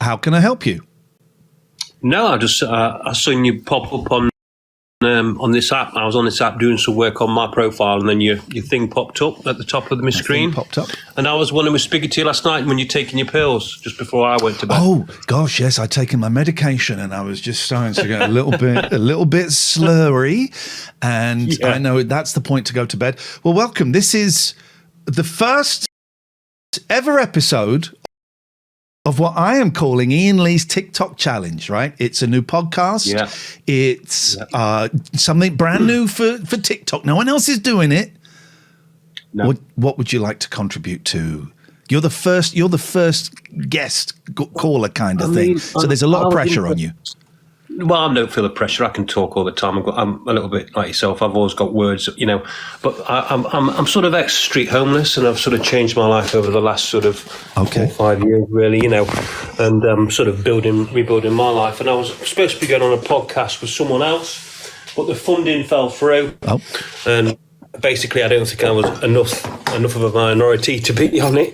How can I help you? No, I just I seen you pop up on this app. I was on this app doing some work on my profile, and then your thing popped up at the top of my screen. Popped up, and I was wondering, was speaking to you last night when you're taking your pills just before I went to bed. Oh gosh, yes, I'd taken my medication, and I was just starting to get a little bit slurry, and I know that's the point to go to bed. Well, welcome. This is the first ever episode of what I am calling Iain Lee's TikTok challenge, right? It's a new podcast. Yeah. It's something brand new for TikTok. No one else is doing it. No. What would you like to contribute to? You're the first guest caller kind of thing. So there's a lot of pressure on you. Well, I don't feel the pressure. I can talk all the time. I'm a little bit like yourself. I've always got words, But I'm sort of ex-street homeless, and I've sort of changed my life over the last sort of 4 or 5 years, really, and sort of rebuilding my life. And I was supposed to be going on a podcast with someone else, but the funding fell through. Oh. And basically, I don't think I was enough of a minority to be on it,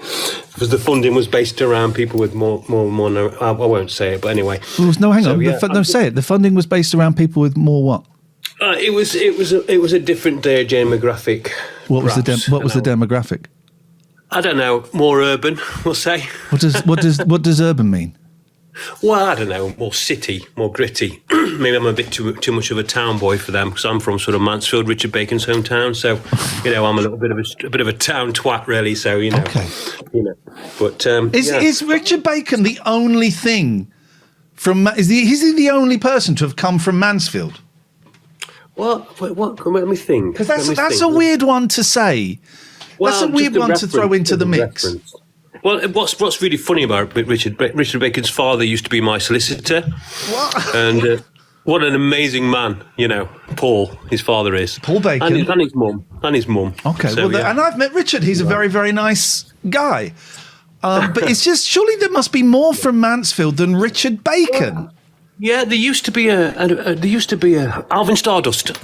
because the funding was based around people with more. I won't say it, but anyway. No, hang on. Say it. The funding was based around people with more what? It was a different demographic. What was the demographic? I don't know. More urban, we'll say. What does urban mean? Well, I don't know, more city, more gritty. Maybe I'm a bit too much of a town boy for them, because I'm from sort of Mansfield, Richard Bacon's hometown. So, I'm a little bit of a town twat, really. So, Okay. But is Richard Bacon the only thing from? Is he the only person to have come from Mansfield? What? Let me think. Because that's a weird one to say. Well, that's a weird one to throw into the mix. Reference. Well, what's really funny about Richard Bacon's father used to be my solicitor. What? And what an amazing man, Paul, his father is. Paul Bacon. And his mum. Okay, so, and I've met Richard. He's a very, very nice guy. But it's just, surely there must be more from Mansfield than Richard Bacon. Yeah, there used to be a Alvin Stardust.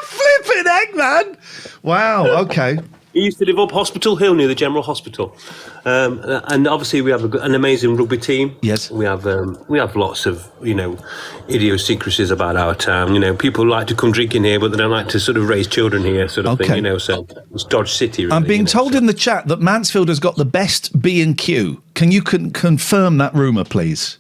Flipping heck, man. Wow, okay. He used to live up Hospital Hill near the General Hospital. And obviously we have an amazing rugby team. Yes. We have lots of, idiosyncrasies about our town. People like to come drinking here, but they don't like to sort of raise children here, sort of thing, so it's Dodge City, really. I'm being told in the chat that Mansfield has got the best B&Q. Can you confirm that rumour, please?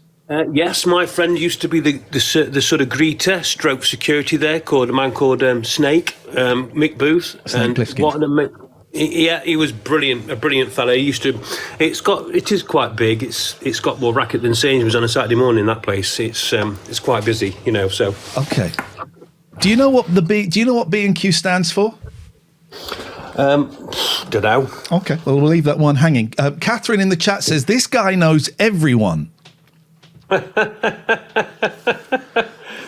Yes, my friend used to be the sort of greeter, stroke security there, a man called Snake, Mick Booth. He was brilliant, a brilliant fella. It is quite big. It's got more racket than Sainsbury's on a Saturday morning. That place, it's quite busy, So okay. Do you know what B&Q stands for? Don't know. Okay, well we'll leave that one hanging. Catherine in the chat says this guy knows everyone.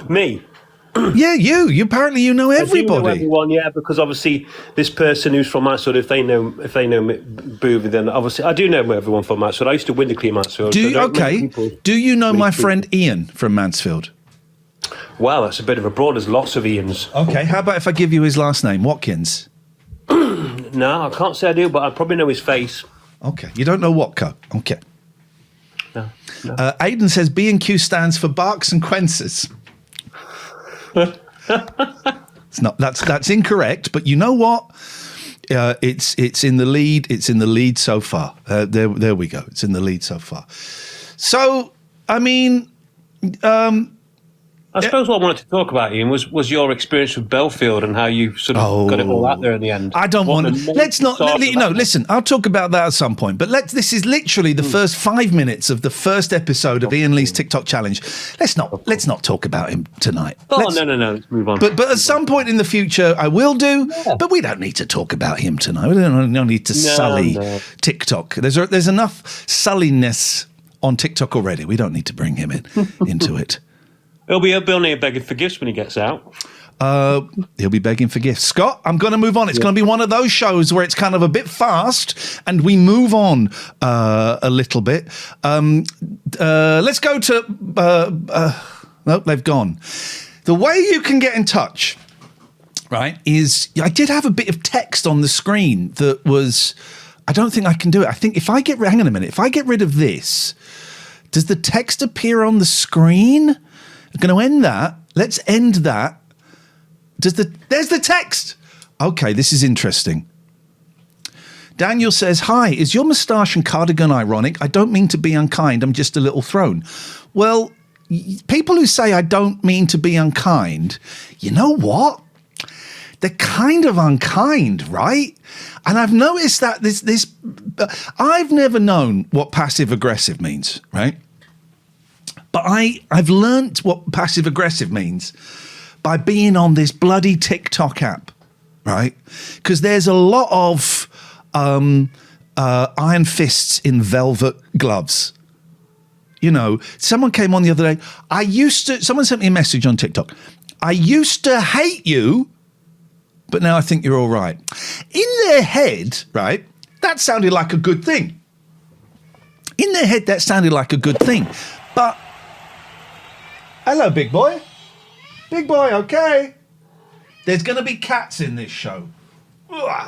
Me? Yeah, you apparently you know everybody. Know everyone, yeah, because obviously this person who's from Mansfield, if they know Boothby, then obviously I do know everyone from Mansfield. I used to Winderclean Mansfield. Do you know my friend Iain from Mansfield? Well, that's a bit of a broad. There's lots of Ians. Okay, how about if I give you his last name, Watkins? No, I can't say I do, but I probably know his face. Okay, you don't know Watco. Okay. No. Aidan says B&Q stands for Barks and Quences. It's not. That's incorrect. But you know what? It's in the lead. It's in the lead so far. There we go. It's in the lead so far. So I mean, I suppose what I wanted to talk about, Iain, was your experience with Belfield and how you sort of got it all out there in the end. I don't want to. Let's not. Listen. I'll talk about that at some point. But this is literally the first 5 minutes of the first episode of Iain Lee's TikTok challenge. Let's not talk about him tonight. No. Let's move on. But at some point in the future, I will do. Yeah. But we don't need to talk about him tonight. We don't need to sully TikTok. There's enough sulliness on TikTok already. We don't need to bring him into it. He'll be begging for gifts when he gets out. He'll be begging for gifts. Scott, I'm going to move on. It's going to be one of those shows where it's kind of a bit fast and we move on a little bit. Let's go to... no, they've gone. The way you can get in touch, right, is... I did have a bit of text on the screen that was... I don't think I can do it. I think if I get, hang on a minute, if I get rid of this, does the text appear on the screen? I'm going to end that. Let's end that. There's the text. Okay, this is interesting. Daniel says, hi, is your moustache and cardigan ironic? I don't mean to be unkind. I'm just a little thrown. Well, people who say I don't mean to be unkind, you know what? They're kind of unkind, right? And I've noticed that I've never known what passive aggressive means, right? But I've learnt what passive aggressive means by being on this bloody TikTok app, right? Because there's a lot of iron fists in velvet gloves. You know, someone came on the other day. Someone sent me a message on TikTok. I used to hate you, but now I think you're all right. In their head, right, that sounded like a good thing. In their head, that sounded like a good thing. But, hello, big boy. Big boy, okay. There's going to be cats in this show.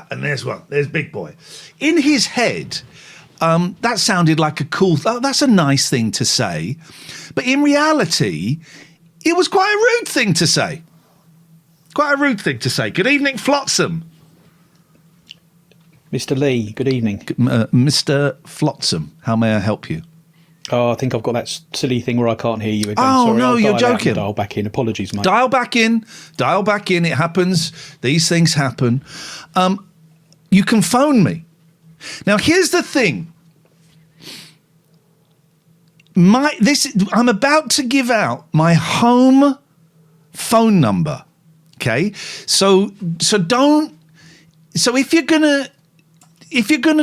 And there's one. There's big boy. In his head, that sounded like a cool, that's a nice thing to say. But in reality, it was quite a rude thing to say. Quite a rude thing to say. Good evening, Flotsam. Mr. Lee, good evening. Mr. Flotsam, how may I help you? Oh, I think I've got that silly thing where I can't hear you again. Oh, sorry, no, you're joking. Dial back in. Apologies, mate. Dial back in. It happens. These things happen. You can phone me. Now, here's the thing. I'm about to give out my home phone number. Okay, so if you're gonna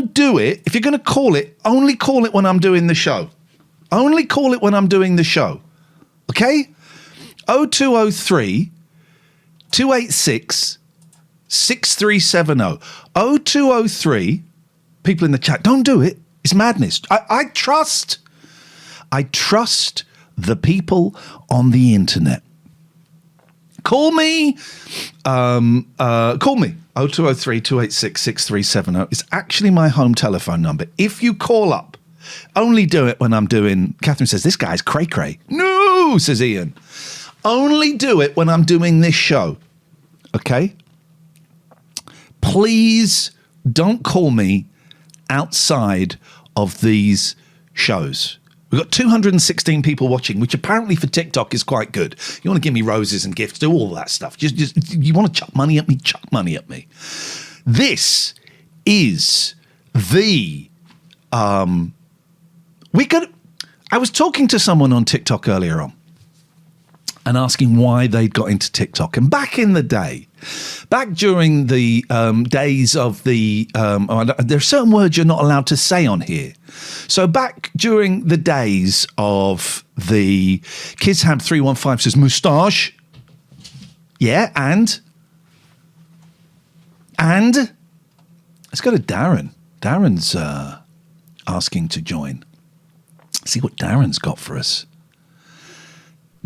do it, if you're gonna call it, only call it when I'm doing the show. Only call it when I'm doing the show. Okay? 0203 286 6370. 0203. People in the chat, don't do it. It's madness. I trust the people on the internet. Call me. Call me. 0203 286 6370. It's actually my home telephone number. If you call up, only do it when I'm doing. Catherine says, this guy's cray-cray. No, says Iain. Only do it when I'm doing this show. Okay? Please don't call me outside of these shows. We've got 216 people watching, which apparently for TikTok is quite good. You want to give me roses and gifts, do all that stuff. Just you want to chuck money at me, chuck money at me. This is the I was talking to someone on TikTok earlier on and asking why they'd got into TikTok. And back in the day, back during the days of the, there are certain words you're not allowed to say on here. So back during the days of the KidsHab 315 says moustache. Yeah, and let's go to Darren. Darren's asking to join. See what Darren's got for us.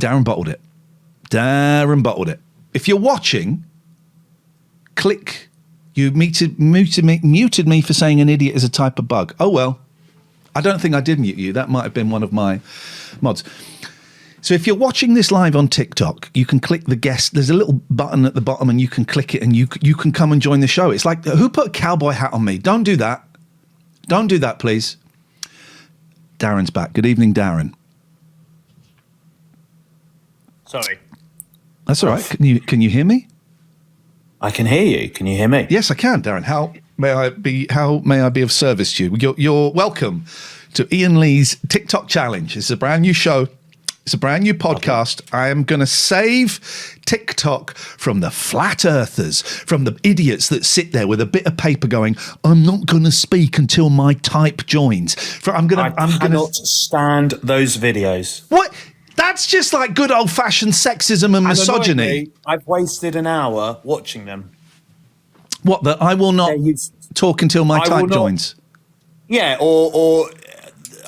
Darren bottled it. If you're watching, click. You muted me for saying an idiot is a type of bug. Oh, well. I don't think I did mute you. That might have been one of my mods. So if you're watching this live on TikTok, you can click the guest. There's a little button at the bottom and you can click it and you can come and join the show. It's like, who put a cowboy hat on me? Don't do that. Don't do that, please. Darren's back. Good evening, Darren. Sorry. That's all right. Can you hear me? I can hear you. Can you hear me? Yes, I can, Darren. How may I be of service to you? You're welcome to Iain Lee's TikTok challenge. It's a brand new show. It's a brand new podcast. Okay. I am going to save TikTok from the flat earthers, from the idiots that sit there with a bit of paper going, I'm not going to speak until my type joins. I cannot stand those videos. What? That's just like good old-fashioned sexism and misogyny. I've wasted an hour watching them. What, that I will not talk until my type joins? Yeah, or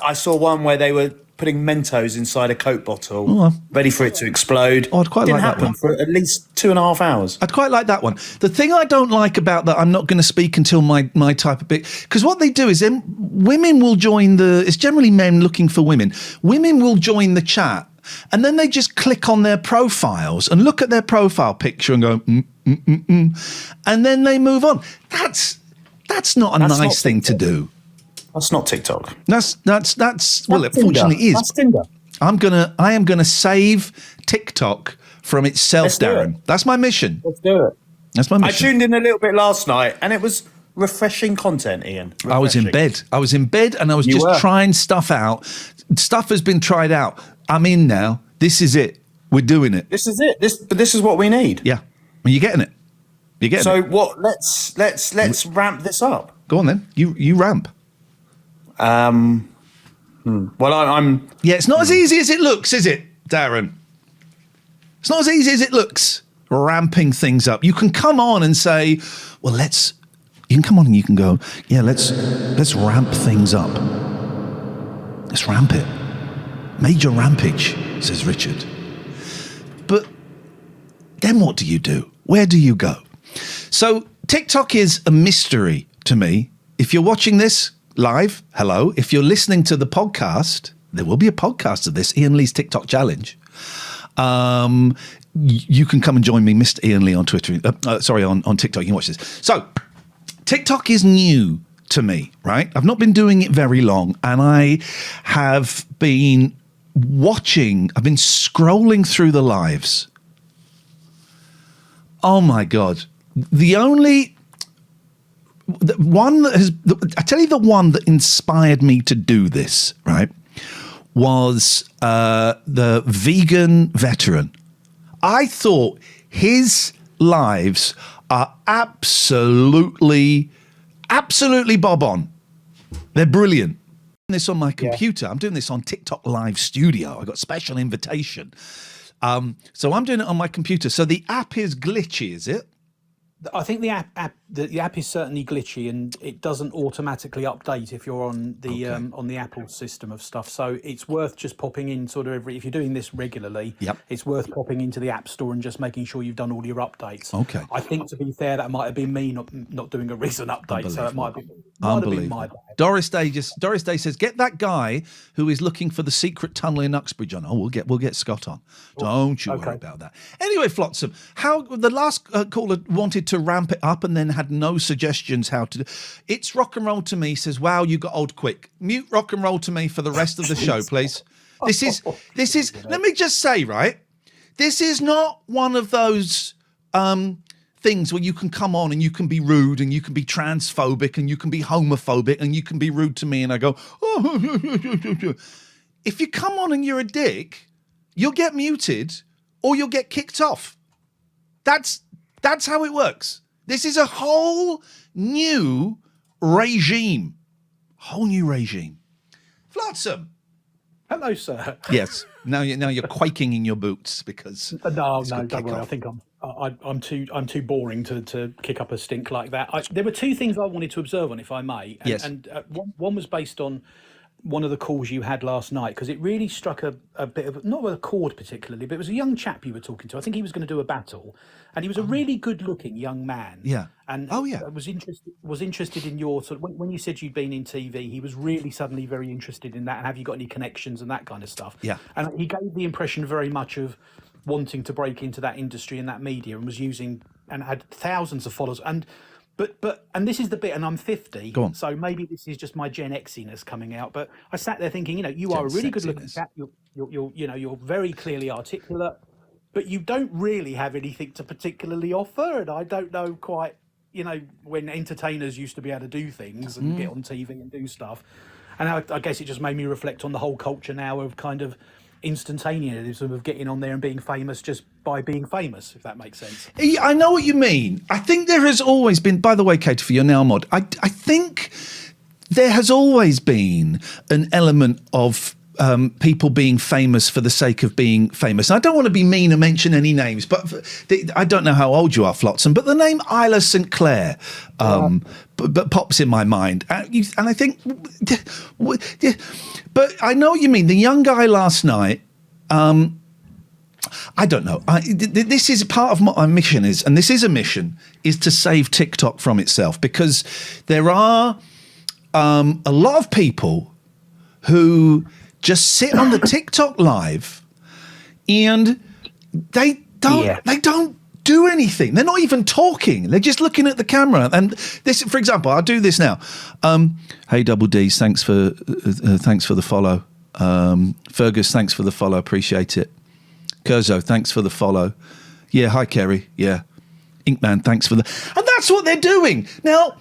I saw one where they were putting Mentos inside a Coke bottle, ready for it to explode. Oh, I'd quite Didn't like that happen one. for at least 2.5 hours. I'd quite like that one. The thing I don't like about that, I'm not going to speak until my type of bit, because what they do is then women will join it's generally men looking for women. Women will join the chat and then they just click on their profiles and look at their profile picture and go, and then they move on. That's not a nice thing to do. That's not TikTok. That's well, it fortunately is. That's Tinder. I am gonna save TikTok from itself, Darren. That's my mission. Let's do it. That's my mission. I tuned in a little bit last night, and it was refreshing content, Ian. Refreshing. I was in bed, and I was trying stuff out. Stuff has been tried out. I'm in now. This is it. We're doing it. This is it. This is what we need. Yeah, you're getting it. You're getting it. So what? Let's ramp this up. Go on then. You ramp. Well, I'm. Yeah, it's not as easy as it looks, is it, Darren? It's not as easy as it looks. Ramping things up. You can come on and say, "Well, let's." You can come on and you can go, "Yeah, let's ramp things up. Let's ramp it. Major rampage," says Richard. But then what do you do? Where do you go? So TikTok is a mystery to me. If you're watching this live, hello. If you're listening to the podcast, there will be a podcast of this, Iain Lee's TikTok Challenge. You can come and join me, Mr. Iain Lee on Twitter. On TikTok. You can watch this. So TikTok is new to me, right? I've not been doing it very long, and I have been I've been scrolling through the lives. Oh my God. The one that inspired me to do this, right, was the vegan veteran. I thought his lives are absolutely bob on. They're brilliant. I'm doing this on my computer. I'm doing this on TikTok Live Studio. I got special invitation. So I'm doing it on my computer. So the app is glitchy, is it? I think the app is certainly glitchy, and it doesn't automatically update if you're on the Apple system of stuff. So it's worth just popping in if you're doing this regularly. Yep. It's worth popping into the App Store and just making sure you've done all your updates. Okay. I think, to be fair, that might have been me not doing a recent update, so it might have been my bad. Doris Day says, get that guy who is looking for the secret tunnel in Uxbridge on. Oh, we'll get Scott on. Don't you worry about that. Anyway, Flotsam, how the last caller wanted to ramp it up and then had no suggestions how to do. It's rock and roll to me, says, wow, you got old quick. Mute rock and roll to me for the rest of the show, please. This is let me just say, right, this is not one of those things where you can come on and you can be rude and you can be transphobic and you can be homophobic and you can be rude to me and I go, oh. If you come on and you're a dick, you'll get muted or you'll get kicked off. That's how it works. This is a whole new regime. Flotsam. Hello, sir. Yes. Now you're quaking in your boots because No, don't worry. I think I'm too boring to kick up a stink like that. There were two things I wanted to observe on, if I may. Yes. And one was based on one of the calls you had last night, because it really struck a bit of, not a chord particularly, but it was a young chap you were talking to. I think he was going to do a battle, and he was a really good-looking young man. Yeah. And was interested in your sort of, when you said you'd been in TV, he was really suddenly very interested in that. And have you got any connections and that kind of stuff? Yeah. And he gave the impression very much of wanting to break into that industry and that media, and was using and had thousands of followers. But this is the bit, and I'm 50, Go on. so maybe this is just my Gen Xiness coming out. But I sat there thinking, you are a really good looking chap. You're very clearly articulate, but you don't really have anything to particularly offer. And I don't know quite, when entertainers used to be able to do things and get on TV and do stuff. And I guess it just made me reflect on the whole culture now of kind of instantaneously of getting on there and being famous just by being famous, if that makes sense. I know what you mean. I think there has always been, by the way, Katie, for your now mod, I think there has always been an element of people being famous for the sake of being famous. And I don't want to be mean and mention any names, but I don't know how old you are, Flotsam, but the name Isla St. Clair but pops in my mind. And I think But I know what you mean. The young guy last night, I don't know. This is part of my mission and this is a mission, is to save TikTok from itself, because there are a lot of people who just sit on the TikTok live and they don't do anything. They're not even talking. They're just looking at the camera. And this, for example, I'll do this now. Hey, Double D's, thanks for the follow. Fergus, thanks for the follow. Appreciate it. Kurzo, thanks for the follow. Yeah, hi, Kerry. Yeah. Inkman, thanks for the... And that's what they're doing. Now,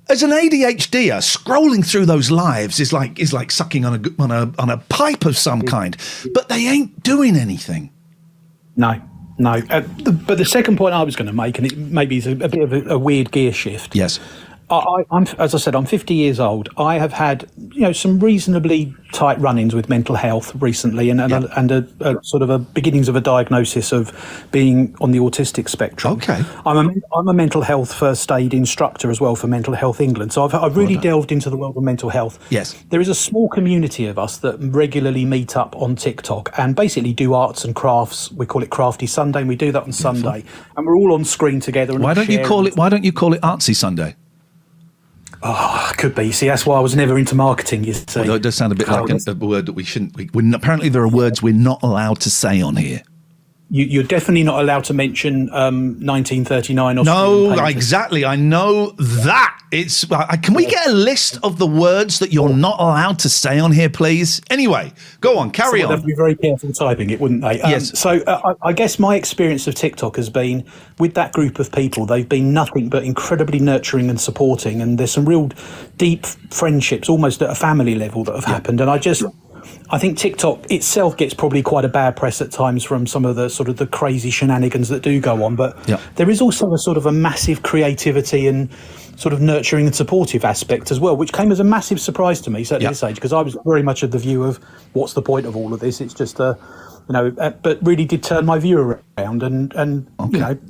as an ADHDer, scrolling through those lives is like sucking on a pipe of some kind. But they ain't doing anything. No. But the second point I was going to make, and it maybe is a bit of a weird gear shift. Yes. I'm, as I said, I'm 50 years old. I have had, some reasonably tight run-ins with mental health recently, and a sort of a beginnings of a diagnosis of being on the autistic spectrum. Okay. I'm a mental health first aid instructor as well for Mental Health England. So I've really delved into the world of mental health. Yes. There is a small community of us that regularly meet up on TikTok and basically do arts and crafts. We call it Crafty Sunday, and we do that on Sunday, and we're all on screen together. And Why don't you call it Artsy Sunday? Oh, could be. See, that's why I was never into marketing, you see. Well, it does sound a bit like a word that we shouldn't... apparently there are words we're not allowed to say on here. You're definitely not allowed to mention 1939 Austrian painters. Exactly. I know that. It's. Can we get a list of the words that you're not allowed to say on here, please? Anyway, go on, carry on. They'd have to be very careful typing it, wouldn't they? Yes. So I guess my experience of TikTok has been, with that group of people, they've been nothing but incredibly nurturing and supporting, and there's some real deep friendships, almost at a family level, that have happened. And I think TikTok itself gets probably quite a bad press at times from some of the sort of the crazy shenanigans that do go on. But there is also a sort of a massive creativity and sort of nurturing and supportive aspect as well, which came as a massive surprise to me, certainly at this age, because I was very much of the view of what's the point of all of this? It's just but really did turn my view around, and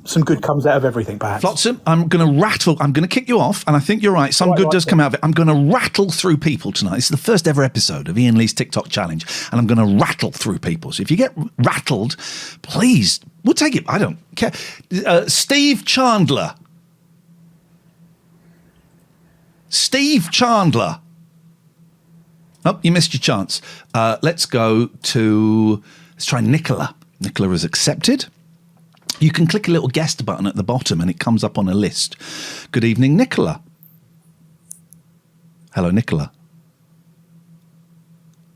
some good comes out of everything, perhaps. Flotsam, I'm going to kick you off, and I think you're right. Some good does come out of it. I'm going to rattle through people tonight. This is the first ever episode of Iain Lee's TikTok Challenge, and I'm going to rattle through people. So if you get rattled, please, we'll take it. I don't care. Steve Chandler. Oh, you missed your chance. Let's try Nicola. Nicola is accepted. You can click a little guest button at the bottom and it comes up on a list. Good evening, Nicola. Hello, Nicola.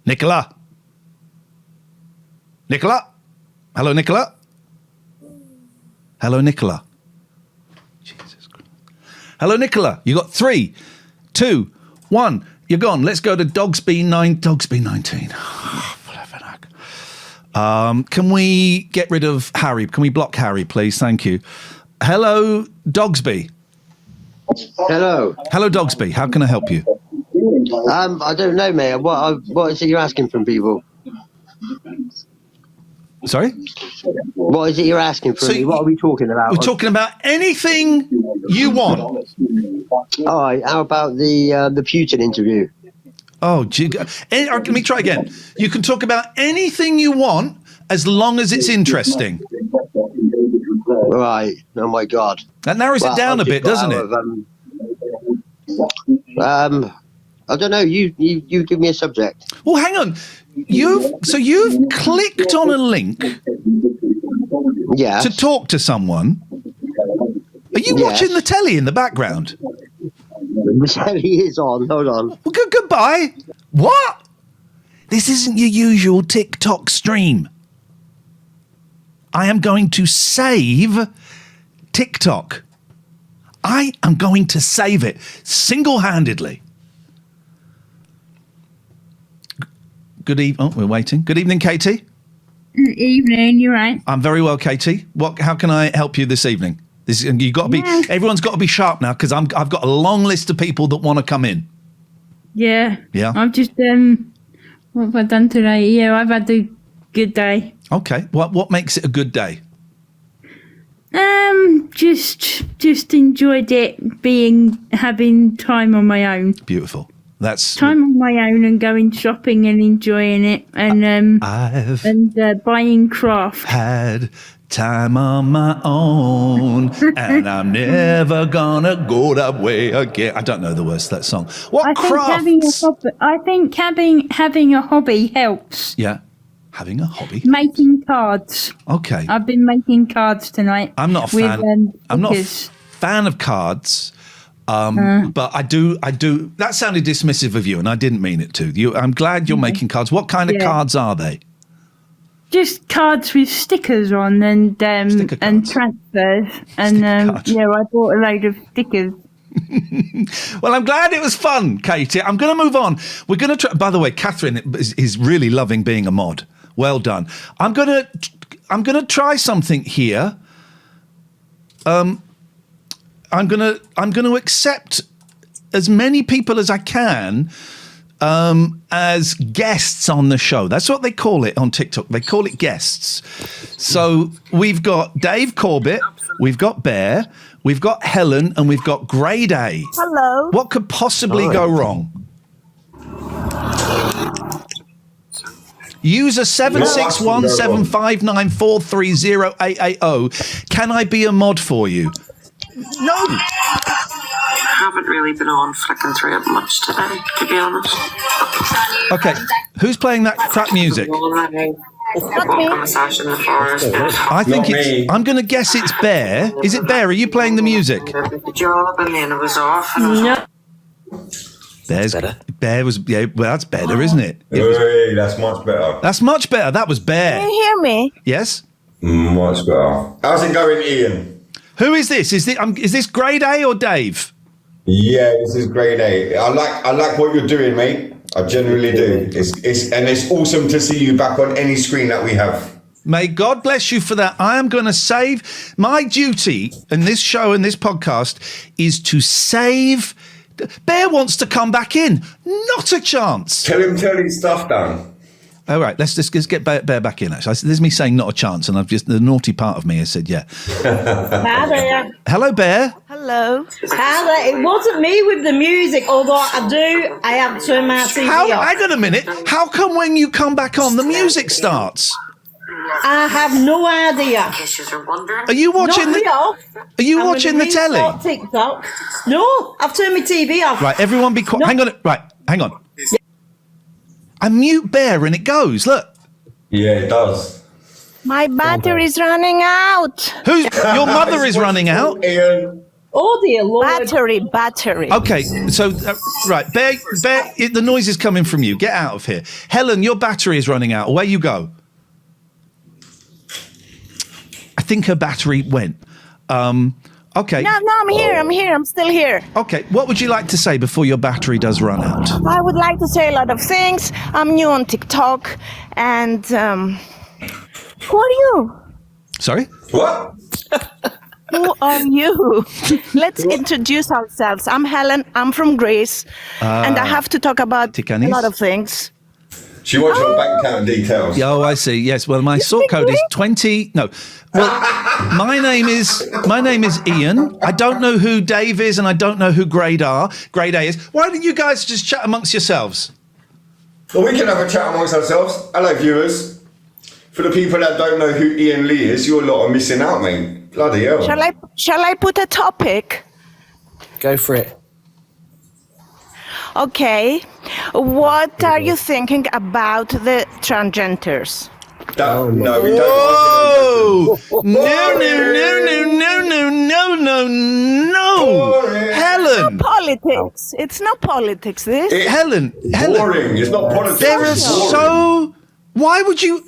Nicola. Nicola. Hello, Nicola. Hello, Nicola. Jesus Christ. Hello, Nicola. You got 3, 2, 1. You're gone. Let's go to Dogsby 19. Can we get rid of Harry? Can we block Harry, please? Thank you. Hello, Dogsby. Hello. Hello, Dogsby. How can I help you? I don't know, mate. What is it you're asking from people? Sorry? What is it you're asking from me? What are we talking about? We're talking about anything you want. All right. How about the Putin interview? Oh, let me try again. You can talk about anything you want as long as it's interesting. Right. Oh my God. That narrows it down a bit, doesn't it? I don't know. You give me a subject. Well, hang on. You've clicked on a link to talk to someone. Are you watching the telly in the background? The telly is on. Hold on. Well, goodbye. What? This isn't your usual TikTok stream. I am going to save TikTok. I am going to save it single-handedly. Good evening. Oh, we're waiting. Good evening, Katie. Good evening. You're right. I'm very well, Katie. How can I help you this evening? Everyone's got to be sharp now because I've got a long list of people that want to come in. Yeah. Yeah. I've just what have I done today? Yeah, I've had a good day. Okay. What makes it a good day? Just enjoyed it having time on my own. Beautiful. That's time on my own and going shopping and enjoying it, and buying craft. Had time on my own, and I'm never gonna go that way again. I don't know the words to that song. What crafts? I think having a hobby helps. Yeah, having a hobby. Making cards. Okay. I've been making cards tonight. I'm not a fan. I'm not a fan of cards. But I do. That sounded dismissive of you, and I didn't mean it to. I'm glad you're making cards. What kind of cards are they? Just cards with stickers on and transfers. And I bought a load of stickers. Well, I'm glad it was fun, Katie. I'm going to move on. We're going to try. By the way, Catherine is really loving being a mod. Well done. I'm going to try something here. I'm gonna accept as many people as I can as guests on the show. That's what they call it on TikTok. They call it guests. So we've got Dave Corbett, we've got Bear, we've got Helen, and we've got Grade A. Hello. What could possibly go wrong? User 7617594308880. Can I be a mod for you? No. I haven't really been on flicking through it much today, to be honest. Okay, who's playing that crap music? Not me. I think I'm going to guess it's Bear. Is it Bear? Are you playing the music? The job, and then it was off. No. Bear was, yeah, well, that's better, isn't it? Hey, that's much better. That's much better. That was Bear. Can you hear me? Yes? Much better. How's it going, Ian? Who is this? Is this Grade A or Dave? Yeah, this is Grade A. I like what you're doing, mate. I genuinely do. It's awesome to see you back on any screen that we have. May God bless you for that. I am going to save my duty in this show and this podcast is to save. Bear wants to come back in. Not a chance. Tell him turn his stuff down. All right, let's get Bear back in. Actually, there's me saying not a chance, and the naughty part of me has said yeah. Hi there. Hello, Bear. Hello. Hi there. It wasn't me with the music, although I have turned my TV off. Hang on a minute. How come when you come back on, the music starts? I have no idea. Are you watching watching the telly? TikTok. No, I've turned my TV off. Right, everyone be quiet. No. Hang on. I mute Bear and it goes. Look. Yeah, it does. My battery's running out. Your mother is running out? Ian. Oh dear Lord. Battery. Okay, so right, Bear, the noise is coming from you. Get out of here. Helen, your battery is running out. Away you go. I think her battery went. Okay. No, I'm here. I'm still here. Okay. What would you like to say before your battery does run out? I would like to say a lot of things. I'm new on TikTok, and who are you? Sorry? What? Who are you? Let's introduce ourselves. I'm Helen. I'm from Greece, and I have to talk about a lot of things. She wants your bank account details. Oh, I see. Yes. Well, my sort code is 20. No. Well, my name is Iain. I don't know who Dave is, and I don't know who Grade A is. Why don't you guys just chat amongst yourselves? Well, we can have a chat amongst ourselves. Hello, viewers. For the people that don't know who Iain Lee is, your lot are missing out, mate. Bloody hell. Shall I put a topic? Go for it. Okay. What are you thinking about the transgenders? No, we don't. Whoa! No. Helen! Politics. It's not politics, this. Helen. Boring. It's not politics. Why would you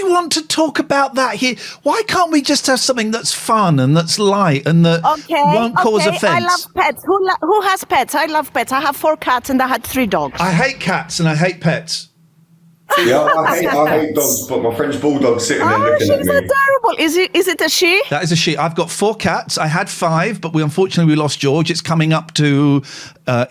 want to talk about that here? Why can't we just have something that's fun and that's light and that won't cause offence? I love pets. Who has pets? I love pets. I have 4 cats and I had 3 dogs. I hate cats and I hate pets. Yeah, I hate dogs, but my French bulldog's sitting there looking at me. She's adorable. Is it a she? That is a she. I've got 4 cats. I had 5, but unfortunately we lost George. It's coming up to a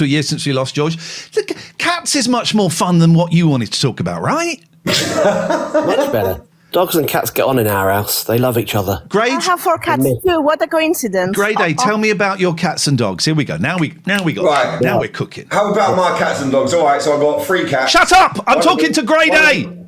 year since we lost George. Look, cats is much more fun than what you wanted to talk about, right? Much better. Dogs and cats get on in our house. They love each other. Great. I have 4 cats too. What a coincidence. Grade A. Tell me about your cats and dogs. Here we go. Now we got. Right. Now we're cooking. How about my cats and dogs? All right, so I've got 3 cats. Shut up! I'm talking to Grade A.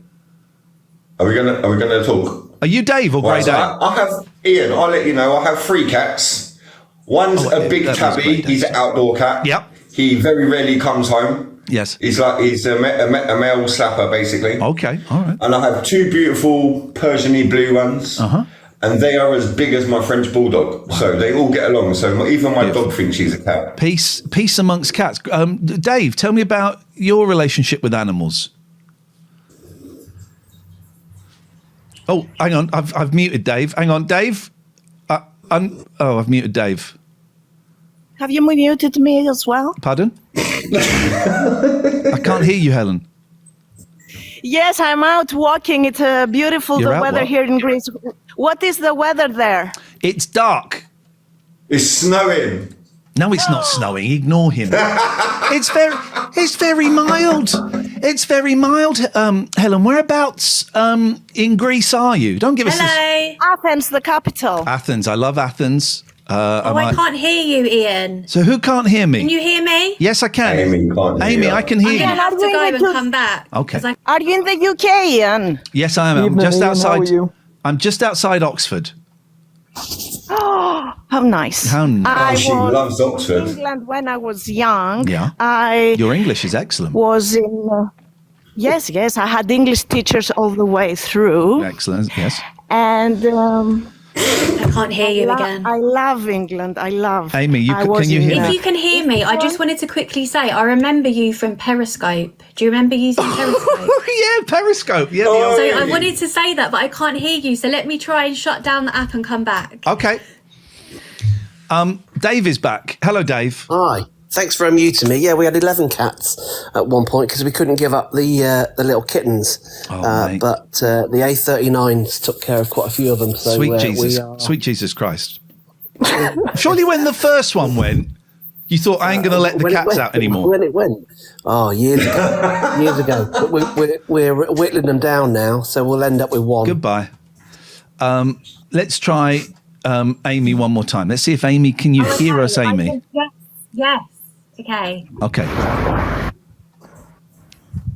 Are we gonna talk? Are you Dave or Grade A? I have Ian. I'll let you know. I have 3 cats. One's a big tabby. He's an outdoor cat. Yep. He very rarely comes home. Yes. He's a male slapper, basically. Okay. All right. And I have 2 beautiful Persian-y blue ones. And they are as big as my French bulldog. Wow. So they all get along. So even my dog thinks she's a cat. Peace amongst cats. Dave, tell me about your relationship with animals. Oh, hang on. I've muted Dave. Hang on, Dave. I've muted Dave. Have you muted me as well? Pardon? I can't hear you, Helen. Yes, I'm out walking. It's beautiful, the weather here in Greece. What is the weather there? It's dark. It's snowing. No, it's not snowing. Ignore him. It's very mild. It's very mild. Helen, whereabouts in Greece are you? Don't give us this. Athens, the capital. Athens. I love Athens. I can't hear you, Ian. So who can't hear me? Can you hear me? Yes, I can. Amy, I can hear you. I'm going to have to go and come back. Okay. Are you in the UK, Ian? Yes, I am. I'm just outside. I'm just outside Oxford. Oh, how nice. How nice. She loves Oxford. In England when I was young. Yeah. Your English is excellent. Was in... yes, I had English teachers all the way through. Excellent, yes. And... I can't hear you again. I love England. I love... Amy, can you hear me? If you can hear me, I just wanted to quickly say, I remember you from Periscope. Do you remember using Periscope? Yeah, Periscope. Yeah. So I wanted to say that, but I can't hear you. So let me try and shut down the app and come back. Okay. Dave is back. Hello, Dave. Hi. Thanks for unmuting me. Yeah, we had 11 cats at one point because we couldn't give up the little kittens. But the A39s took care of quite a few of them. So Sweet Jesus Christ. Surely when the first one went, you thought, I ain't going to let the cats out anymore. When it went? Oh, years ago. But we're whittling them down now, so we'll end up with 1. Goodbye. Let's try Amy one more time. Let's see if Amy, can you hear us, Amy? Yes. Okay.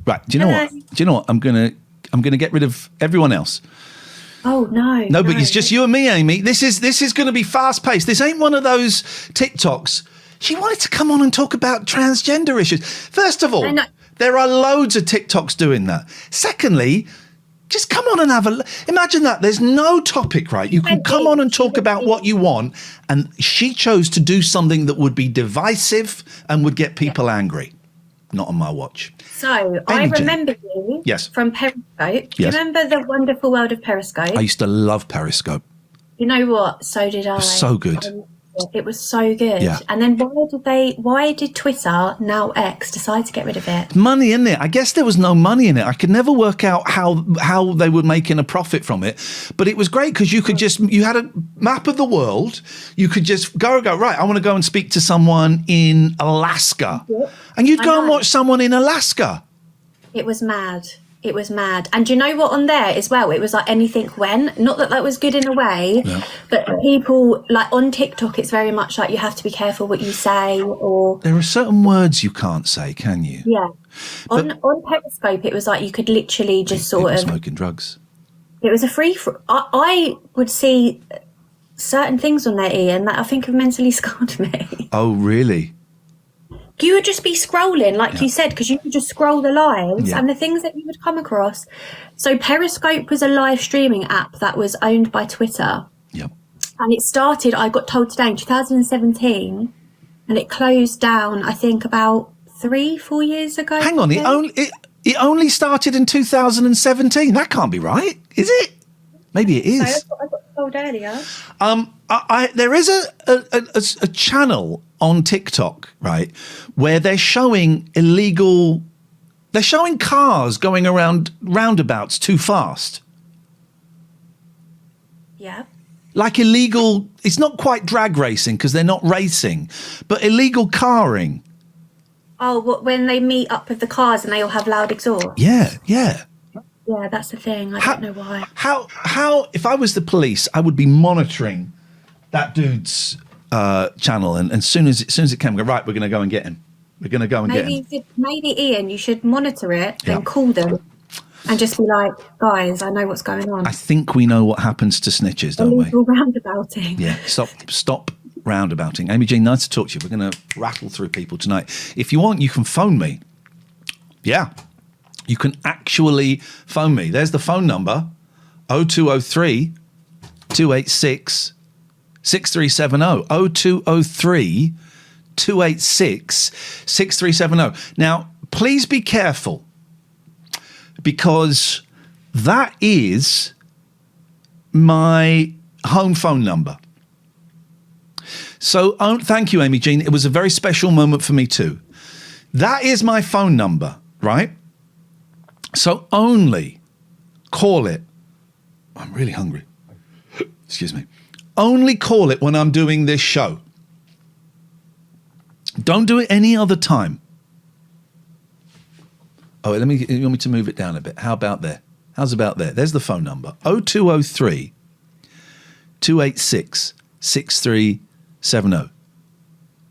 Right. Do you know what? I'm gonna get rid of everyone else. Oh no. No, but it's just you and me, Amy. This is going to be fast paced. This ain't one of those TikToks. She wanted to come on and talk about transgender issues. First of all, there are loads of TikToks doing that. Secondly, just come on and imagine that. There's no topic, right? You can come on and talk about what you want. And she chose to do something that would be divisive and would get people angry. Not on my watch. So I remember you from Periscope. Do you remember the wonderful world of Periscope? I used to love Periscope. You know what? So did I. It was so good. It was so good. Yeah. And then why did Twitter, now X, decide to get rid of it? Money in it. I guess there was no money in it. I could never work out how they were making a profit from it. But it was great because you had a map of the world. You could just go, right, I want to go and speak to someone in Alaska. And you'd go and watch someone in Alaska. It was mad. It was mad. And do you know what, on there as well, it was like anything went. Not that was good in a way, but people, like on TikTok, it's very much like you have to be careful what you say, or... There are certain words you can't say, can you? Yeah. On Periscope, it was like you could literally just sort of... smoking drugs. It was a free... I would see certain things on there, Ian, that I think have mentally scarred me. Oh, really? You would just be scrolling, like you said, because you could just scroll the lives and the things that you would come across. So Periscope was a live streaming app that was owned by Twitter. Yep. And it started, I got told today, in 2017, and it closed down, I think, about 3-4 years ago. Hang on, it only started in 2017. That can't be right, is it? Maybe it is. So that's what I got told earlier. There is a channel on TikTok, right, where they're showing cars going around roundabouts too fast. Yeah. Like illegal, it's not quite drag racing because they're not racing, but illegal carring. Oh, when they meet up with the cars and they all have loud exhaust? Yeah. Yeah, that's the thing. I don't know why. How? If I was the police, I would be monitoring that dude's channel, and as soon as it came, go right. We're going to go and get him. We're going to go and get him. Maybe Iain, you should monitor it and call them, and just be like, guys, I know what's going on. I think we know what happens to snitches, don't we? Roundabouting. Yeah. Stop roundabouting. Amy Jean, nice to talk to you. We're going to rattle through people tonight. If you want, you can phone me. Yeah. You can actually phone me. There's the phone number, 0203 286 6370. 0203 286 6370. Now, please be careful, because that is my home phone number. So, thank you, Amy Jean. It was a very special moment for me too. That is my phone number, right? So only call it. I'm really hungry. Excuse me. Only call it when I'm doing this show. Don't do it any other time. Oh, you want me to move it down a bit? How about there? How's about there? There's the phone number. 0203 286 6370.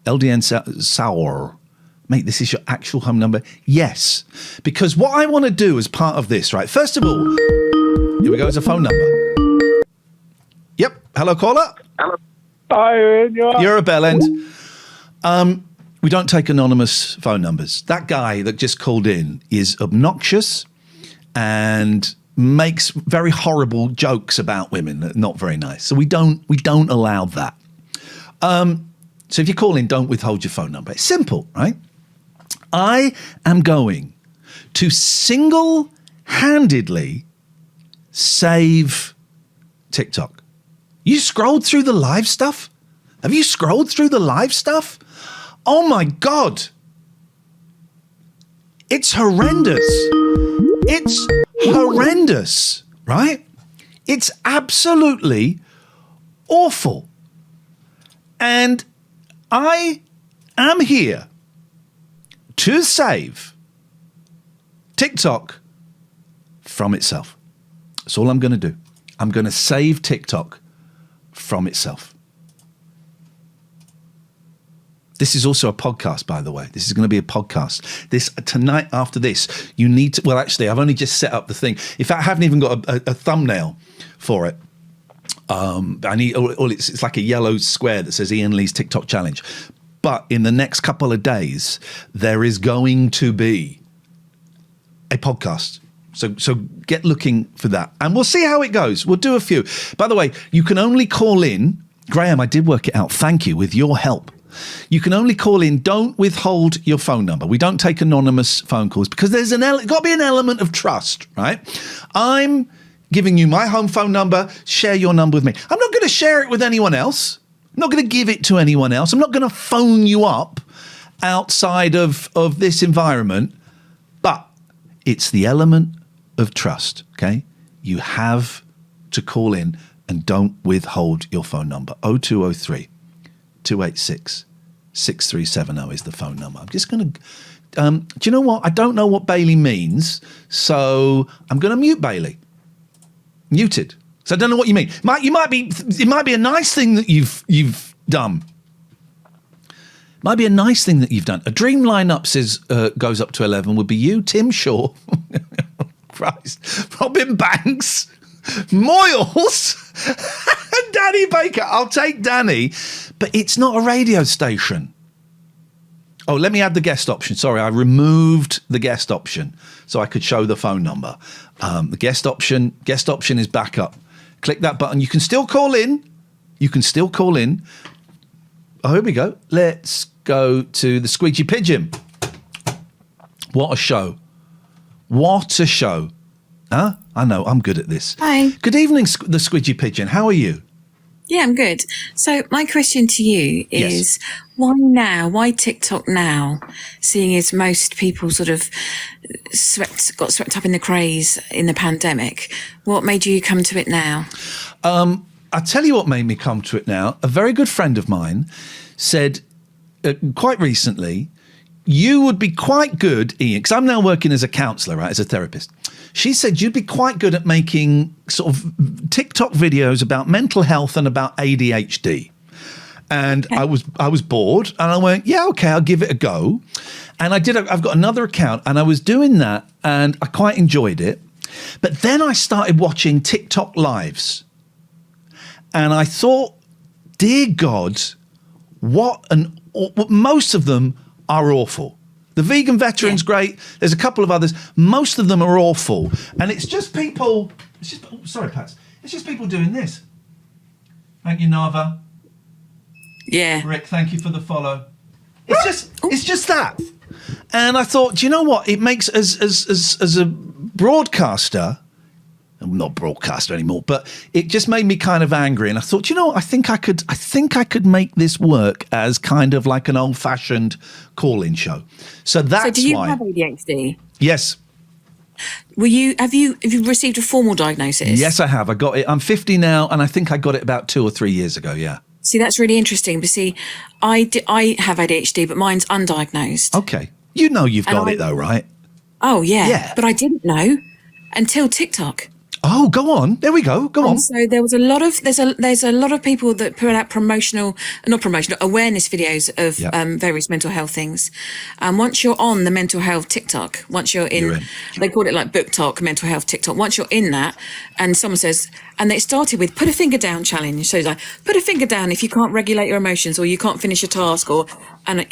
LDN Sour. Mate, this is your actual home number? Yes. Because what I want to do as part of this, right? First of all, here we go. It's a phone number. Yep. Hello, caller. Hello. Hi, Iain. You're a bell end. We don't take anonymous phone numbers. That guy that just called in is obnoxious and makes very horrible jokes about women that are not very nice. So we don't allow that. So if you call in, don't withhold your phone number. It's simple, right? I am going to single-handedly save TikTok. You scrolled through the live stuff? Have you scrolled through the live stuff? Oh my God. It's horrendous. It's horrendous, right? It's absolutely awful. And I am here to save TikTok from itself. That's all I'm going to do. I'm going to save TikTok from itself. This is also a podcast, by the way. This is going to be a podcast. Tonight after this, you need to... Well, actually, I've only just set up the thing. In fact, I haven't even got a thumbnail for it. I need... It's like a yellow square that says Iain Lee's TikTok challenge. But in the next couple of days, there is going to be a podcast. So get looking for that. And we'll see how it goes. We'll do a few. By the way, you can only call in. Graham, I did work it out. Thank you. With your help. You can only call in. Don't withhold your phone number. We don't take anonymous phone calls because there's got to be an element of trust, right? I'm giving you my home phone number. Share your number with me. I'm not going to share it with anyone else. I'm not going to give it to anyone else. I'm not going to phone you up outside of this environment. But it's the element of trust, okay? You have to call in and don't withhold your phone number. 0203 286 6370 is the phone number. I'm just going to... do you know what? I don't know what Bailey means, so I'm going to mute Bailey. Muted. So I don't know what you mean. It might be a nice thing that you've done. Might be a nice thing that you've done. A dream lineup says goes up to 11 would be you, Tim Shaw, Christ, Robin Banks, Moyles, and Danny Baker. I'll take Danny, but it's not a radio station. Oh, let me add the guest option. Sorry, I removed the guest option so I could show the phone number. The guest option is back up. Click that button. You can still call in. Oh, here we go. Let's go to the Squeegee Pigeon. What a show. What a show. Huh? I know, I'm good at this. Hi. Good evening, the Squeegee Pigeon. How are you? Yeah, I'm good. So my question to you is, why now? Why TikTok now? Seeing as most people sort of got swept up in the craze in the pandemic, what made you come to it now? I'll tell you what made me come to it now. A very good friend of mine said quite recently, you would be quite good, Ian, because I'm now working as a counsellor, right, as a therapist. She said you'd be quite good at making sort of TikTok videos about mental health and about ADHD. And I was bored, and I went, yeah, okay, I'll give it a go. And I've got another account, and I was doing that, and I quite enjoyed it. But then I started watching TikTok lives, and I thought, dear God, most of them are awful. The vegan veteran's great. There's a couple of others. Most of them are awful. And it's just people, sorry, Pats. It's just people doing this. Thank you, Nava. Yeah. Rick, thank you for the follow. It's just that. And I thought, do you know what? It makes, as a broadcaster, I'm not a broadcaster anymore, but it just made me kind of angry. And I thought, you know what? I think I could make this work as kind of like an old-fashioned call-in show. So that's why. So do you have ADHD? Yes. Have you received a formal diagnosis? Yes, I have. I got it. I'm 50 now, and I think I got it about 2 or 3 years ago. Yeah. See, that's really interesting. But see, I have ADHD, but mine's undiagnosed. Okay. You know you've got it though, right? Oh, yeah. Yeah. But I didn't know until TikTok. Oh, go on. There we go. Go on. So there was a lot of there's a lot of people that put out awareness videos of various mental health things. And once you're on the mental health TikTok, once you're in. They call it like book talk, mental health TikTok. Once you're in that, and someone says, and they started with put a finger down challenge. So it's like put a finger down if you can't regulate your emotions or you can't finish a task and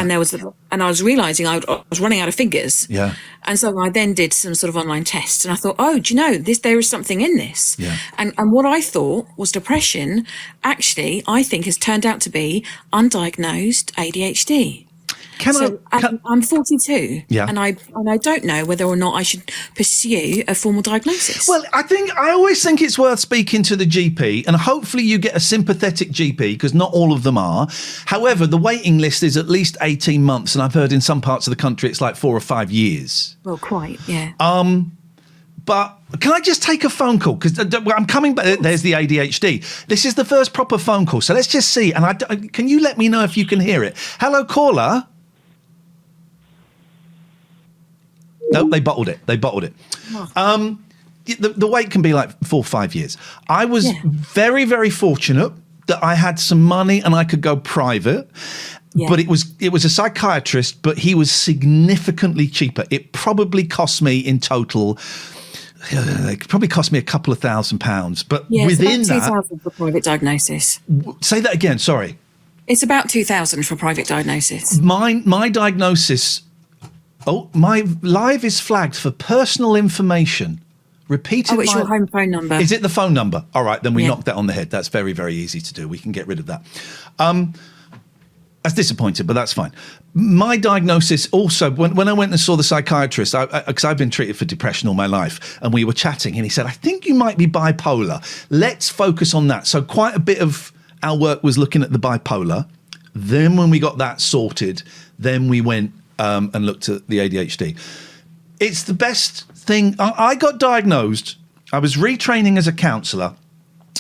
there was and I was realizing I was running out of fingers. Yeah. And so I then did some sort of online tests, and I thought, oh, do you know there is something in this? Yeah. And what I thought was depression, actually, I think has turned out to be undiagnosed ADHD. I'm 42, and I don't know whether or not I should pursue a formal diagnosis. Well, I always think it's worth speaking to the GP, and hopefully you get a sympathetic GP, because not all of them are. However, the waiting list is at least 18 months, and I've heard in some parts of the country it's like 4 or 5 years. Well, quite, yeah. But can I just take a phone call? Because I'm coming back. There's the ADHD. This is the first proper phone call, so let's just see. And can you let me know if you can hear it? Hello, caller. No, they bottled it. The wait can be like 4 or 5 years. I was very, very fortunate that I had some money and I could go private. Yeah. But it was a psychiatrist, but he was significantly cheaper. It probably cost me in total. It probably cost me a couple of £1,000, but within it's about 2,000 for private diagnosis. Say that again. Sorry. It's about 2,000 for private diagnosis. My diagnosis. Oh, my live is flagged for personal information. Repeated. Oh, it's your home phone number. Is it the phone number? All right, then we knocked that on the head. That's very, very easy to do. We can get rid of that. I was disappointed, but that's fine. My diagnosis also, when I went and saw the psychiatrist, because I've been treated for depression all my life, and we were chatting, and he said, I think you might be bipolar. Let's focus on that. So quite a bit of our work was looking at the bipolar. Then when we got that sorted, then we went and looked at the ADHD. It's the best thing. I got diagnosed. I was retraining as a counsellor,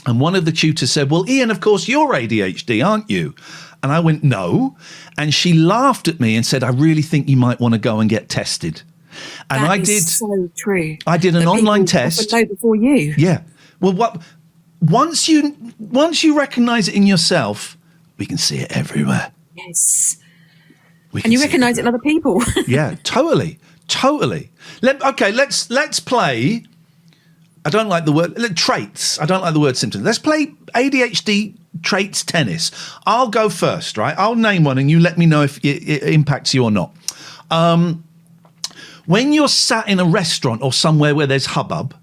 and one of the tutors said, well, Ian, of course, you're ADHD, aren't you? And I went, no. And she laughed at me and said, I really think you might want to go and get tested. And that is so true. I did an online test. Know before you. Yeah. Well, once you recognise it in yourself, we can see it everywhere. Yes. And you recognise it in other people. Yeah, totally. Let's play. I don't like the word traits. I don't like the word symptoms. Let's play ADHD traits tennis. I'll go first, right? I'll name one and you let me know if it impacts you or not. When you're sat in a restaurant or somewhere where there's hubbub,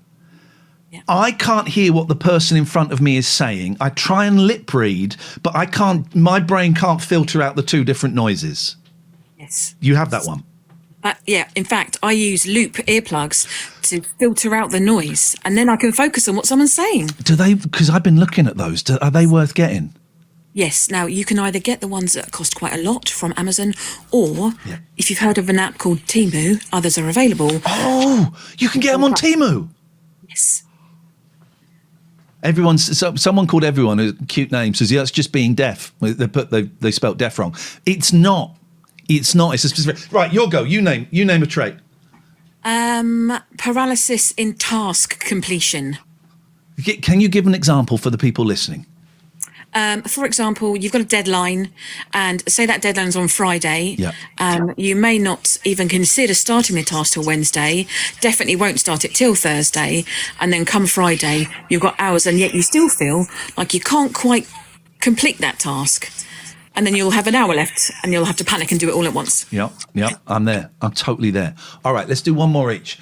I can't hear what the person in front of me is saying. I try and lip read, but I can't. My brain can't filter out the two different noises. Yes. You have that one. Yeah, in fact, I use loop earplugs to filter out the noise, and then I can focus on what someone's saying. Do they? Because I've been looking at those. Are they worth getting? Yes. Now, you can either get the ones that cost quite a lot from Amazon, or if you've heard of an app called Temu, others are available. Oh, you can get them on Temu? Yes. Someone called everyone a cute name says, yeah, it's just being deaf. They spelt deaf wrong. It's not. It's not. It's a specific. Right, your go. You name a trait. Paralysis in task completion. Can you give an example for the people listening? For example, you've got a deadline, and say that deadline's on Friday. You may not even consider starting the task till Wednesday. Definitely won't start it till Thursday, and then come Friday, you've got hours, and yet you still feel like you can't quite complete that task. And then you'll have an hour left, and you'll have to panic and do it all at once. Yep. I'm there. I'm totally there. All right, let's do one more each.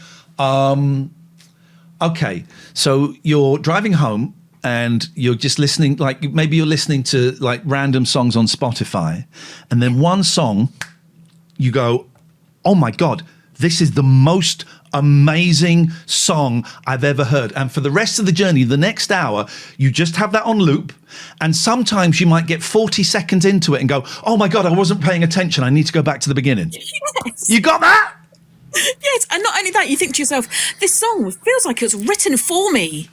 Okay, so you're driving home. And you're just listening, like maybe you're listening to like random songs on Spotify, and then one song, you go, oh my God, this is the most amazing song I've ever heard. And for the rest of the journey, the next hour, you just have that on loop. And sometimes you might get 40 seconds into it and go, oh my God, I wasn't paying attention. I need to go back to the beginning. Yes. You got that? Yes, and not only that, you think to yourself, this song feels like it was written for me.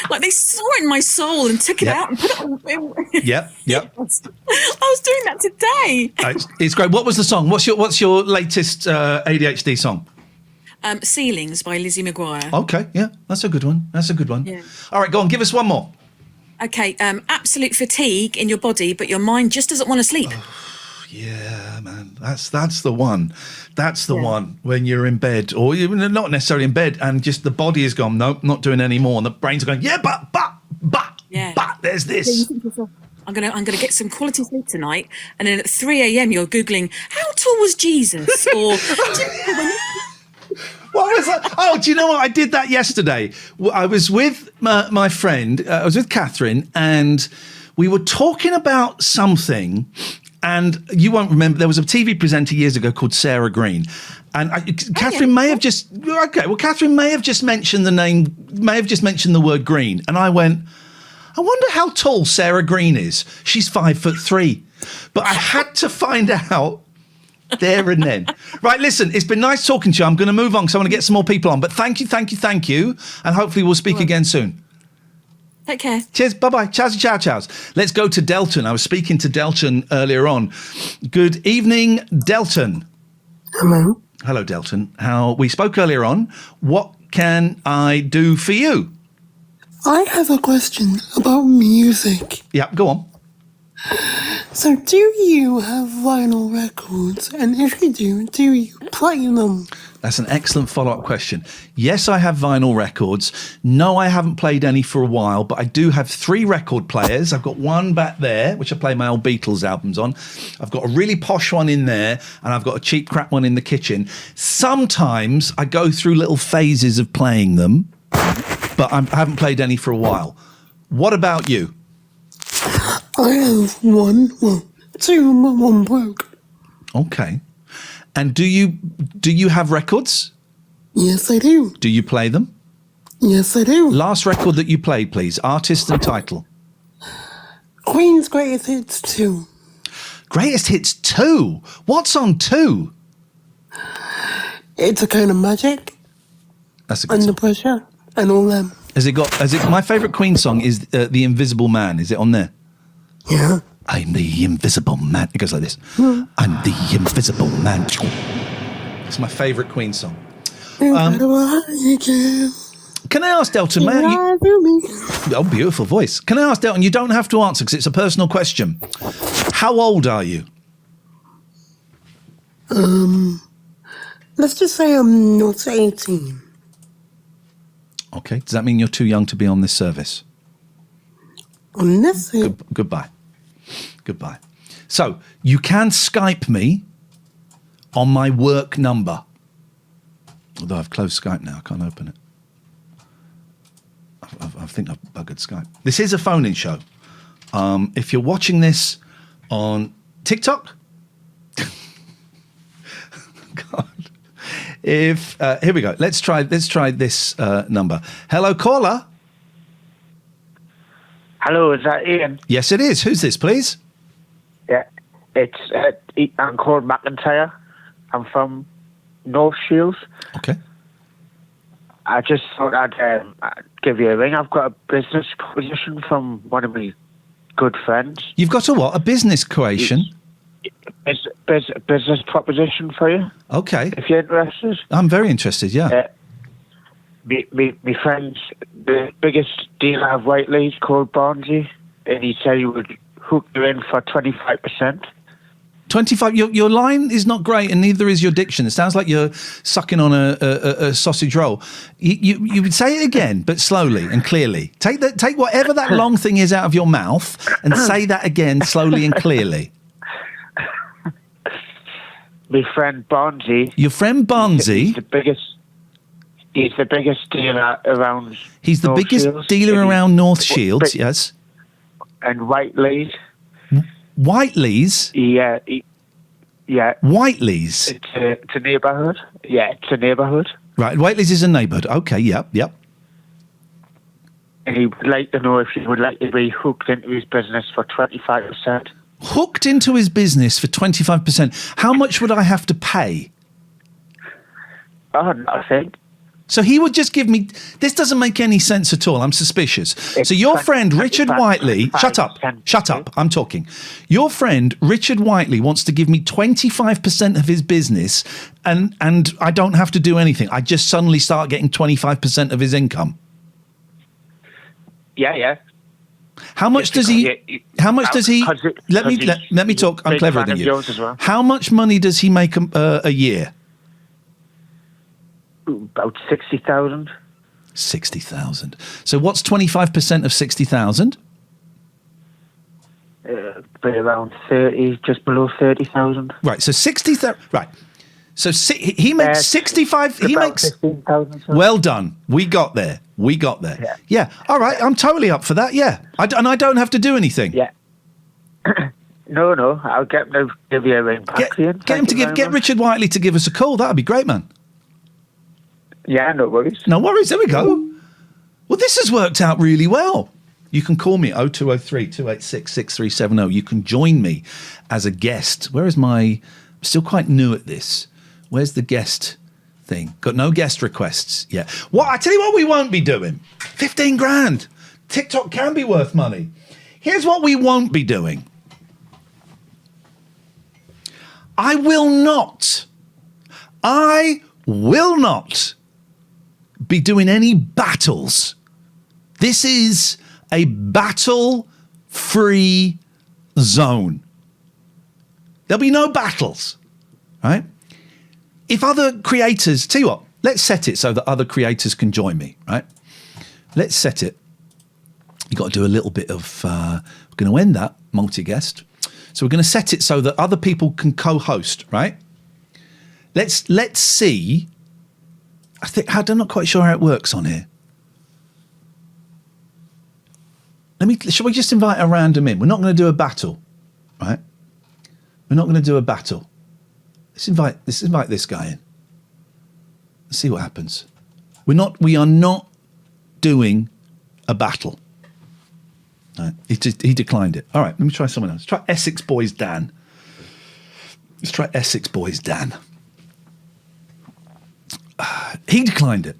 Like they saw it in my soul and took it out and put it on. Yep. I was doing that today. It's great. What was the song? What's your latest ADHD song? Ceilings by Lizzie McGuire. Okay, yeah, that's a good one. Yeah. All right, go on, give us one more. Okay, absolute fatigue in your body, but your mind just doesn't want to sleep. Yeah, man, that's the one. That's the one when you're in bed, or you're not necessarily in bed, and just the body is gone. Nope, not doing any more, and the brain's going, but, there's this. Yeah, you think to yourself, I'm gonna get some quality sleep tonight, and then at 3 a.m. you're googling how tall was Jesus, or what was that? Oh, do you know what? I did that yesterday. I was with my friend. I was with Catherine, and we were talking about something. And you won't remember, there was a TV presenter years ago called Sarah Green. And Catherine may have just, Catherine may have just mentioned the word green. And I went, I wonder how tall Sarah Green is. She's 5'3". But I had to find out there and then. Right, listen, it's been nice talking to you. I'm going to move on because I want to get some more people on. But thank you. And hopefully we'll speak again soon. Take care. Cheers. Bye-bye. Chows. Let's go to Delton. I was speaking to Delton earlier on. Good evening, Delton. Hello. Hello, Delton. We spoke earlier on. What can I do for you? I have a question about music. Yeah, go on. So do you have vinyl records? And if you do you play them? That's an excellent follow-up question. Yes, I have vinyl records. No, I haven't played any for a while, but I do have 3 record players. I've got one back there, which I play my old Beatles albums on. I've got a really posh one in there, and I've got a cheap crap one in the kitchen. Sometimes I go through little phases of playing them, but I haven't played any for a while. What about you? I have two, but one broke. Okay. And do you have records? Yes, I do. Do you play them? Yes, I do. Last record that you played, please. Artist and title. Queen's Greatest Hits 2. Greatest Hits 2? What's on 2? It's a Kind of Magic. That's a good Under song. Pressure and all them. My favourite Queen song is The Invisible Man. Is it on there? Yeah. I'm the invisible man. It goes like this. I'm the invisible man. It's my favourite Queen song. Can I ask Delton, oh, beautiful voice. Can I ask Delton, you don't have to answer because it's a personal question. How old are you? Let's just say I'm not 18. Okay. Does that mean you're too young to be on this service? On this? Goodbye. So, you can Skype me on my work number. Although I've closed Skype now, I can't open it. I think I've buggered Skype. This is a phone-in show. If you're watching this on TikTok, God. Here we go. Let's try this number. Hello, caller. Hello, is that Iain? Yes, it is. Who's this, please? Yeah, I'm called McIntyre. I'm from North Shields. Okay. I just thought I'd give you a ring. I've got a business proposition from one of my good friends. You've got a what? A business creation? business proposition for you. Okay. If you're interested. I'm very interested, yeah. My friend's the biggest dealer of Whiteley's called Barnsley, and he said he would hook you in for 25%. 25. Your line is not great, and neither is your diction. It sounds like you're sucking on a sausage roll. You would say it again, but slowly and clearly. Take whatever that long thing is out of your mouth and say that again slowly and clearly. My friend Barnsley. Your friend Barnsley. He's the biggest dealer around. He's the North biggest Shields. dealer around North Shields. Yes. And Whiteley's. Whiteley's? Yeah. Whiteley's? It's a neighbourhood. Yeah, it's a neighbourhood. Right, Whiteley's is a neighbourhood. Okay, yep. And he would like to know if he would like to be hooked into his business for 25%. Hooked into his business for 25%. How much would I have to pay? Oh, nothing. So he would just give me... This doesn't make any sense at all. I'm suspicious. So your friend Richard Whiteley... Shut up. I'm talking. Your friend Richard Whiteley wants to give me 25% of his business and I don't have to do anything. I just suddenly start getting 25% of his income. Yeah. How much does he... Let me talk. I'm cleverer than you. Well. How much money does he make a year? About 60,000. 60,000. So what's 25% of 60,000? Be around 30, just below 30,000. Right. So 60,000. Right. So he makes 65. He makes 15,000. Well done. We got there. Yeah. All right. I'm totally up for that. Yeah. And I don't have to do anything. Yeah. No. I'll get him to give you a ring back. Get Richard Whiteley to give us a call. That'd be great, man. Yeah, no worries. No worries. There we go. Well, this has worked out really well. You can call me 0203 286 6370. You can join me as a guest. I'm still quite new at this. Where's the guest thing? Got no guest requests yet. I tell you what we won't be doing. 15 grand. TikTok can be worth money. Here's what we won't be doing. I will not be doing any battles. This is a battle-free zone. There'll be no battles, right? If other creators, tell you what, let's set it so that other creators can join me, right? Let's set it. You've got to do a little bit of, we're going to end that multi-guest. So we're going to set it so that other people can co-host, right? Let's see. I'm not quite sure how it works on here. Shall we just invite a random in? We're not going to do a battle, right? We're not going to do a battle. Let's invite this guy in. Let's see what happens. We are not doing a battle. Right. He declined it. All right, let me try someone else. Let's try Essex Boys Dan. He declined it.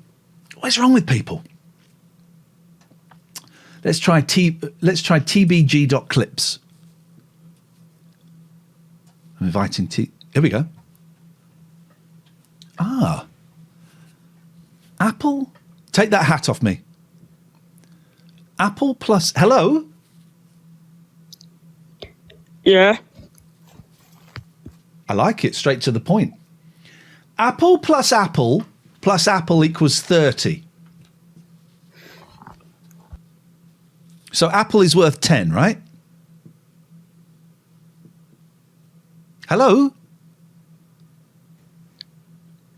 What's wrong with people? Let's try tbg.clips. I'm inviting here we go. Apple. Take that hat off me. Apple plus hello? Yeah. I like it, straight to the point. Apple plus Apple equals 30. So Apple is worth 10, right? Hello?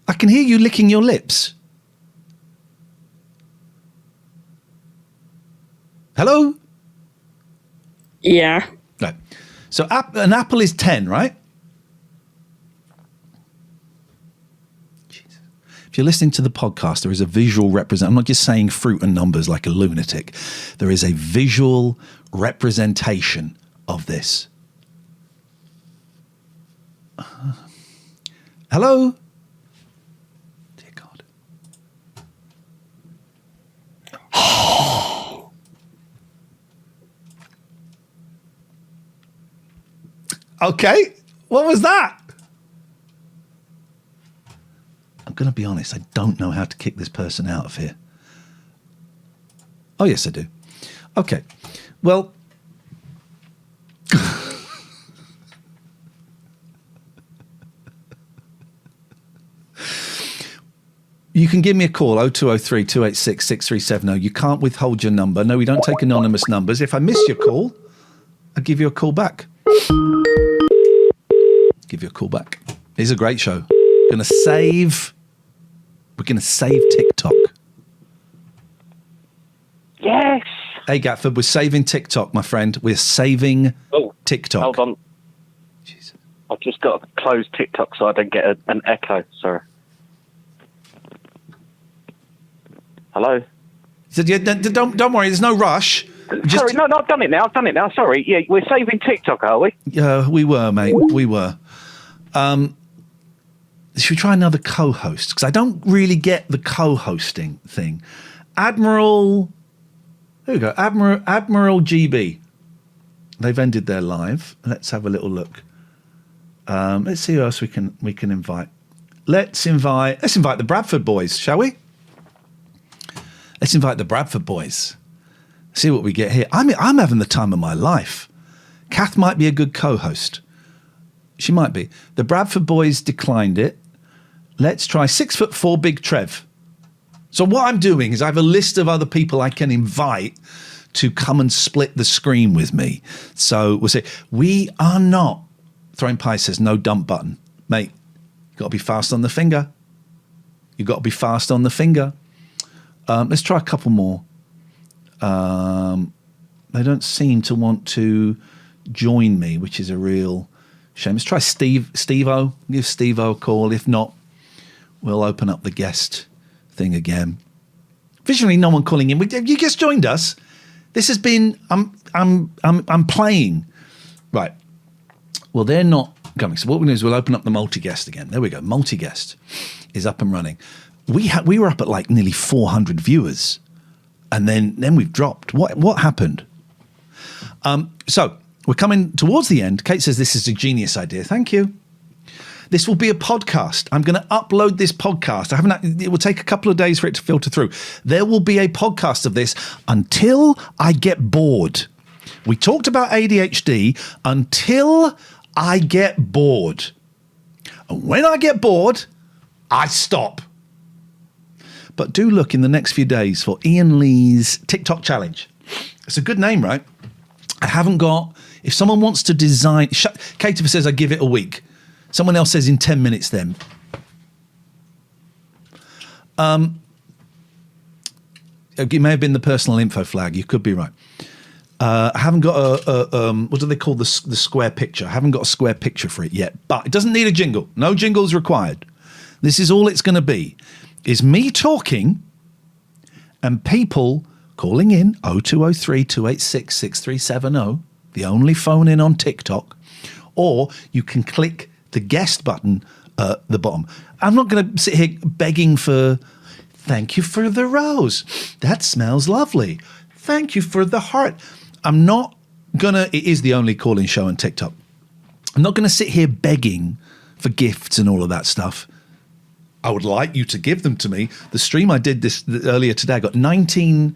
I can hear you licking your lips. Hello? Yeah. Right. So an apple is 10, right? Jesus. If you're listening to the podcast, there is a visual I'm not just saying fruit and numbers like a lunatic. There is a visual representation of this. Hello? Dear God. Okay. What was that? I'm going to be honest. I don't know how to kick this person out of here. Oh, yes, I do. Okay. Well, you can give me a call, 0203 286 6370. You can't withhold your number. No, we don't take anonymous numbers. If I miss your call, I'll give you a call back. Give you a call back. It's a great show. We're going to save TikTok. Yes. Hey, Gatford, we're saving TikTok, my friend. We're saving TikTok. Hold on. Jesus. I've just got to close TikTok so I don't get an echo. Sorry. Hello? So, yeah, don't worry, there's no rush. Sorry, no, I've done it now. Sorry. Yeah, we're saving TikTok, are we? Yeah, we were, mate. We were. Should we try another co-host? Because I don't really get the co-hosting thing. Admiral... There we go. Admiral GB. They've ended their live. Let's have a little look. Let's see who else we can invite. Let's invite the Bradford boys, shall we? Let's invite the Bradford boys. See what we get here. I'm having the time of my life. Kath might be a good co-host. She might be. The Bradford boys declined it. Let's try 6'4" Big Trev. So what I'm doing is I have a list of other people I can invite to come and split the screen with me. So we'll say, we are not, Throwing Pie says, no dump button. Mate, you've got to be fast on the finger. You've got to be fast on the finger. Let's try a couple more. They don't seem to want to join me, which is a real shame. Let's try Steve-O. Give Steve-O a call. If not, we'll open up the guest thing again. Visually, no one calling in. You just joined us. This has been. I'm playing. Right. Well, they're not coming. So what we're going to do is we'll open up the multi-guest again. There we go. Multi-guest is up and running. We were up at like nearly 400 viewers, and then we've dropped. What happened? So we're coming towards the end. Kate says this is a genius idea. Thank you. This will be a podcast. I'm going to upload this podcast. It will take a couple of days for it to filter through. There will be a podcast of this until I get bored. We talked about ADHD until I get bored. And when I get bored, I stop. But do look in the next few days for Iain Lee's TikTok challenge. It's a good name, right? I haven't got... If someone wants to design... Kate says I give it a week. Someone else says in 10 minutes then. It may have been the personal info flag. You could be right. I haven't got a what do they call the square picture? I haven't got a square picture for it yet. But it doesn't need a jingle. No jingles required. This is all it's going to be. Is me talking and people calling in 0203 286 6370, the only phone in on TikTok, or you can click the guest button at the bottom. I'm not going to sit here begging for, thank you for the rose. That smells lovely. Thank you for the heart. I'm not going to, it is the only call-in show on TikTok. I'm not going to sit here begging for gifts and all of that stuff. I would like you to give them to me. The stream I did earlier today, I got 19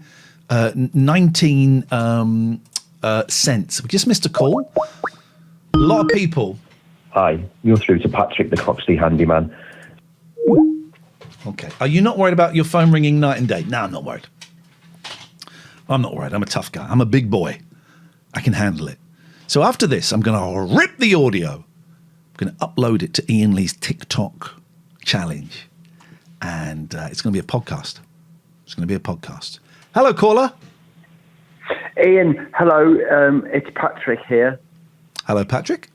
cents. We just missed a call. A lot of people. Hi, you're through to Patrick, the Croxley handyman. Okay. Are you not worried about your phone ringing night and day? No, I'm not worried. I'm not worried. I'm a tough guy. I'm a big boy. I can handle it. So after this, I'm going to rip the audio. I'm going to upload it to Iain Lee's TikTok challenge. And it's going to be a podcast. It's going to be a podcast. Hello, caller. Iain, hello. It's Patrick here. Hello, Patrick.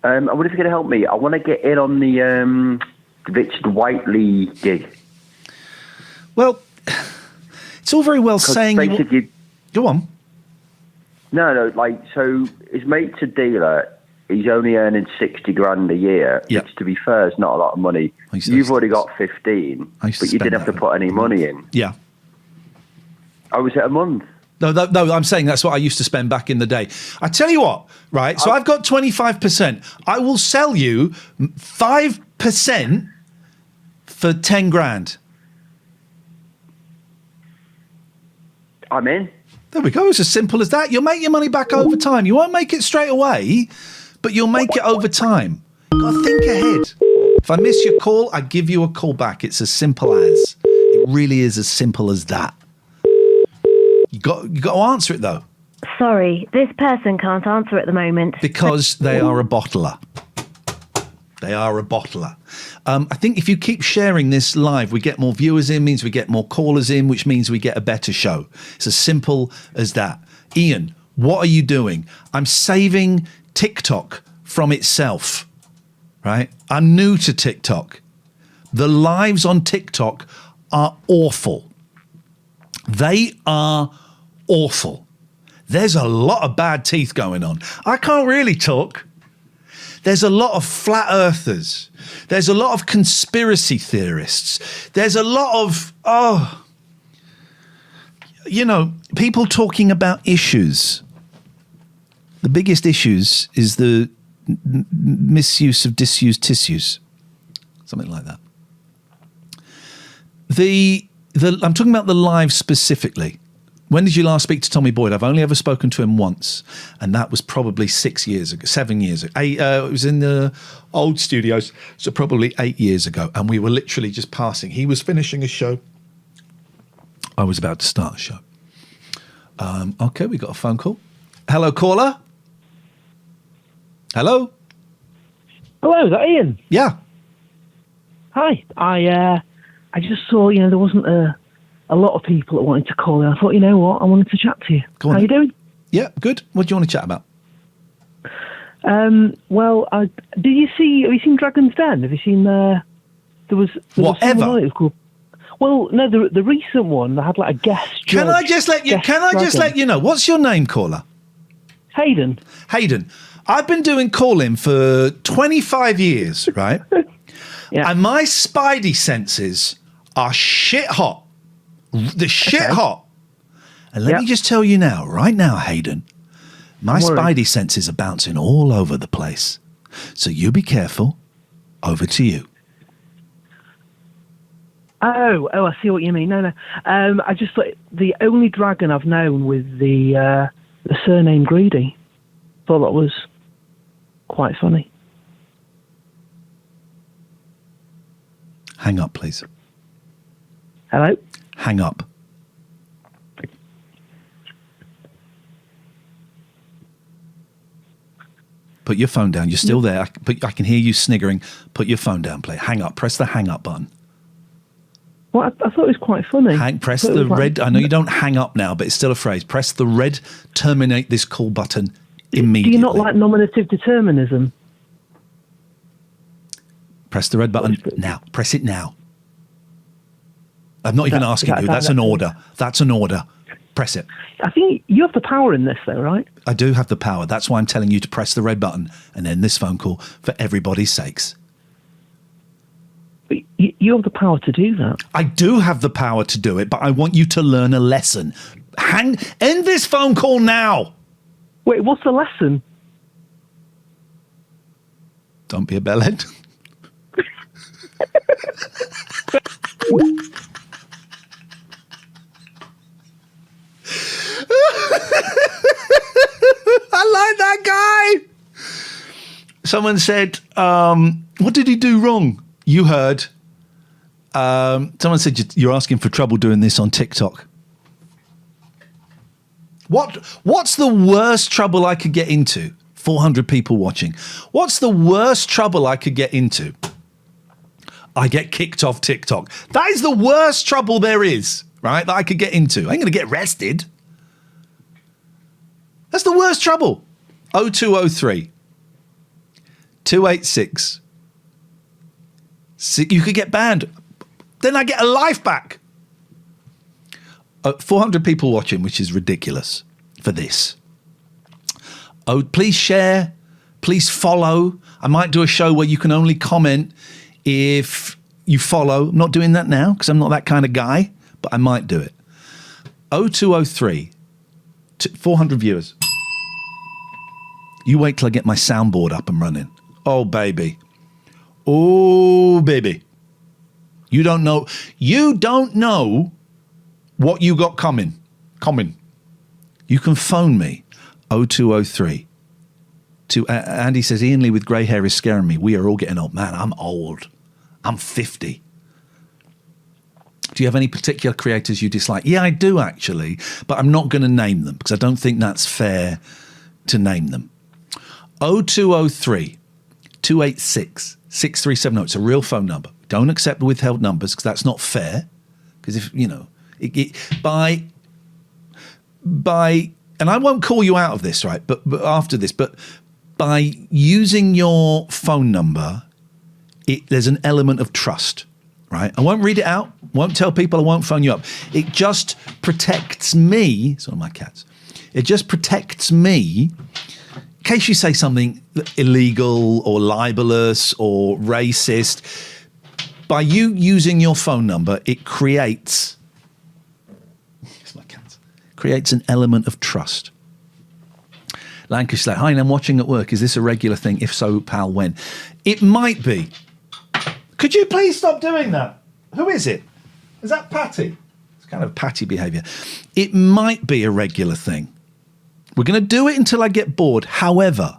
I wonder if you could help me. I want to get in on the Richard Whiteley gig. Well, it's all very well saying... Go on. No, so his mate's a dealer. He's only earning 60 grand a year, which, to be fair, is not a lot of money. You've already got 15, but you didn't have to put any money in. Yeah. Oh, was it a month? No, I'm saying that's what I used to spend back in the day. I tell you what, right? So I've got 25%. I will sell you 5% for 10 grand. I'm in. There we go. It's as simple as that. You'll make your money back over time. You won't make it straight away, but you'll make it over time. Got to think ahead. If I miss your call, I give you a call back. It's as simple as. It really is as simple as that. You got to answer it though. Sorry, this person can't answer at the moment. Because they are a bottler. They are a bottler. I think if you keep sharing this live, we get more viewers in, means we get more callers in, which means we get a better show. It's as simple as that. Iain, what are you doing? I'm saving TikTok from itself, right? I'm new to TikTok. The lives on TikTok are awful. They are awful. There's a lot of bad teeth going on. I can't really talk. There's a lot of flat earthers. There's a lot of conspiracy theorists. There's a lot of, people talking about issues. The biggest issues is the misuse of disused tissues. Something like that. I'm talking about the live specifically. When did you last speak to Tommy Boyd? I've only ever spoken to him once, and that was probably 7 years ago. It was in the old studios, so probably 8 years ago, and we were literally just passing. He was finishing a show. I was about to start a show. Okay, we got a phone call. Hello, caller. Hello. Hello, is that Iain? Yeah. Hi. I just saw, there wasn't a lot of people that wanted to call in. I thought, you know what, I wanted to chat to you. Go on. How you doing? Yeah, good. What do you want to chat about? Have you seen Dragon's Den? Have you seen there was whatever? It was called, well, no, the recent one that had like a guest. Can I just let you know? What's your name, caller? Hayden. I've been doing call-in for 25 years, right? Yeah. And my spidey senses are shit hot. The shit hot. And let me just tell you now, right now, Hayden, my spidey senses are bouncing all over the place. So you be careful. Over to you. Oh, I see what you mean. No. I just thought the only dragon I've known with the surname Greedy. Thought that was quite funny. Hang up, please. Hello? Hang up. Put your phone down. You're still there. I can hear you sniggering. Put your phone down, please. Hang up. Press the hang up button. Well, I thought it was quite funny. Press the red. I know you don't hang up now, but it's still a phrase. Press the red terminate this call button immediately. Do you not like nominative determinism? Press the red button now. Press it now. I'm not even asking you. That's an order. That's an order. Press it. I think you have the power in this, though, right? I do have the power. That's why I'm telling you to press the red button and end this phone call for everybody's sakes. But you have the power to do that. I do have the power to do it, but I want you to learn a lesson. End this phone call now. Wait, what's the lesson? Don't be a bellend. I like that guy. Someone said, what did he do wrong? You heard. Someone said you're asking for trouble doing this on TikTok. What's the worst trouble I could get into? 400 people watching. What's the worst trouble I could get into? I get kicked off TikTok. That is the worst trouble there is, right? That I could get into. I ain't going to get arrested. That's the worst trouble. 0203 286. You could get banned. Then I get a life back. 400 people watching, which is ridiculous for this. Oh, please share. Please follow. I might do a show where you can only comment if you follow. I'm not doing that now because I'm not that kind of guy, but I might do it. 0203 400 viewers. You wait till I get my soundboard up and running. Oh, baby. Oh, baby. You don't know what you got coming. You can phone me, 0203. Andy says, Iain Lee with grey hair is scaring me. We are all getting old. Man, I'm old. I'm 50. Do you have any particular creators you dislike? Yeah, I do, actually. But I'm not going to name them because I don't think that's fair to name them. 0203 286 6370. It's a real phone number. Don't accept withheld numbers because that's not fair. Because if, by, and I won't call you out of this, right? But after this, but by using your phone number, there's an element of trust, right? I won't read it out. Won't tell people. I won't phone you up. It just protects me. It's one of my cats. It just protects me in case you say something illegal or libelous or racist. By you using your phone number, it creates an element of trust. Lancashire, hi, I'm watching at work. Is this a regular thing? If so, pal, when? It might be. Could you please stop doing that? Who is it? Is that Patty? It's kind of Patty behaviour. It might be a regular thing. We're going to do it until I get bored. However,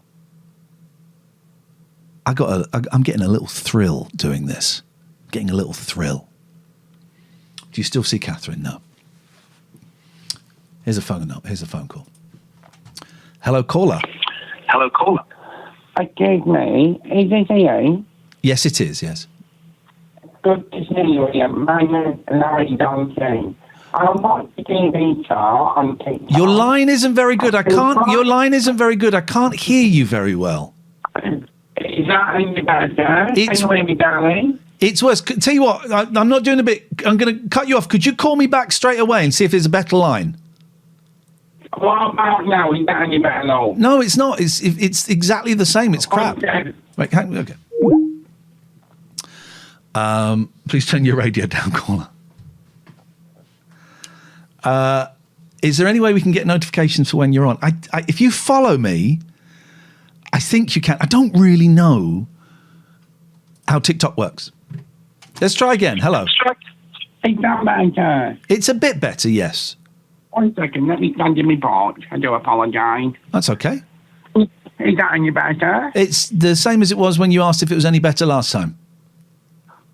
I'm getting a little thrill doing this. Getting a little thrill. Do you still see Catherine? No. Here's a phone call. Hello, caller. Excuse me, is this Iain? Yes, it is, yes. Good to see you, Iain. My name is Larry Johnson. I watch the TV show on TikTok. Your line isn't very good. Your line isn't very good. I can't hear you very well. Is that any better? Can you hear me, darling? It's worse. Tell you what, I'm not doing a bit. I'm going to cut you off. Could you call me back straight away and see if there's a better line? What about now? Is that any better now? No, it's not. It's exactly the same. It's crap. Okay. Right, okay. Please turn your radio down, caller. Is there any way we can get notifications for when you're on? If you follow me, I think you can. I don't really know how TikTok works. Let's try again. Hello. Is that better? It's a bit better, yes. 1 second, let me stand in my porch. I do apologise. That's okay. Is that any better? It's the same as it was when you asked if it was any better last time.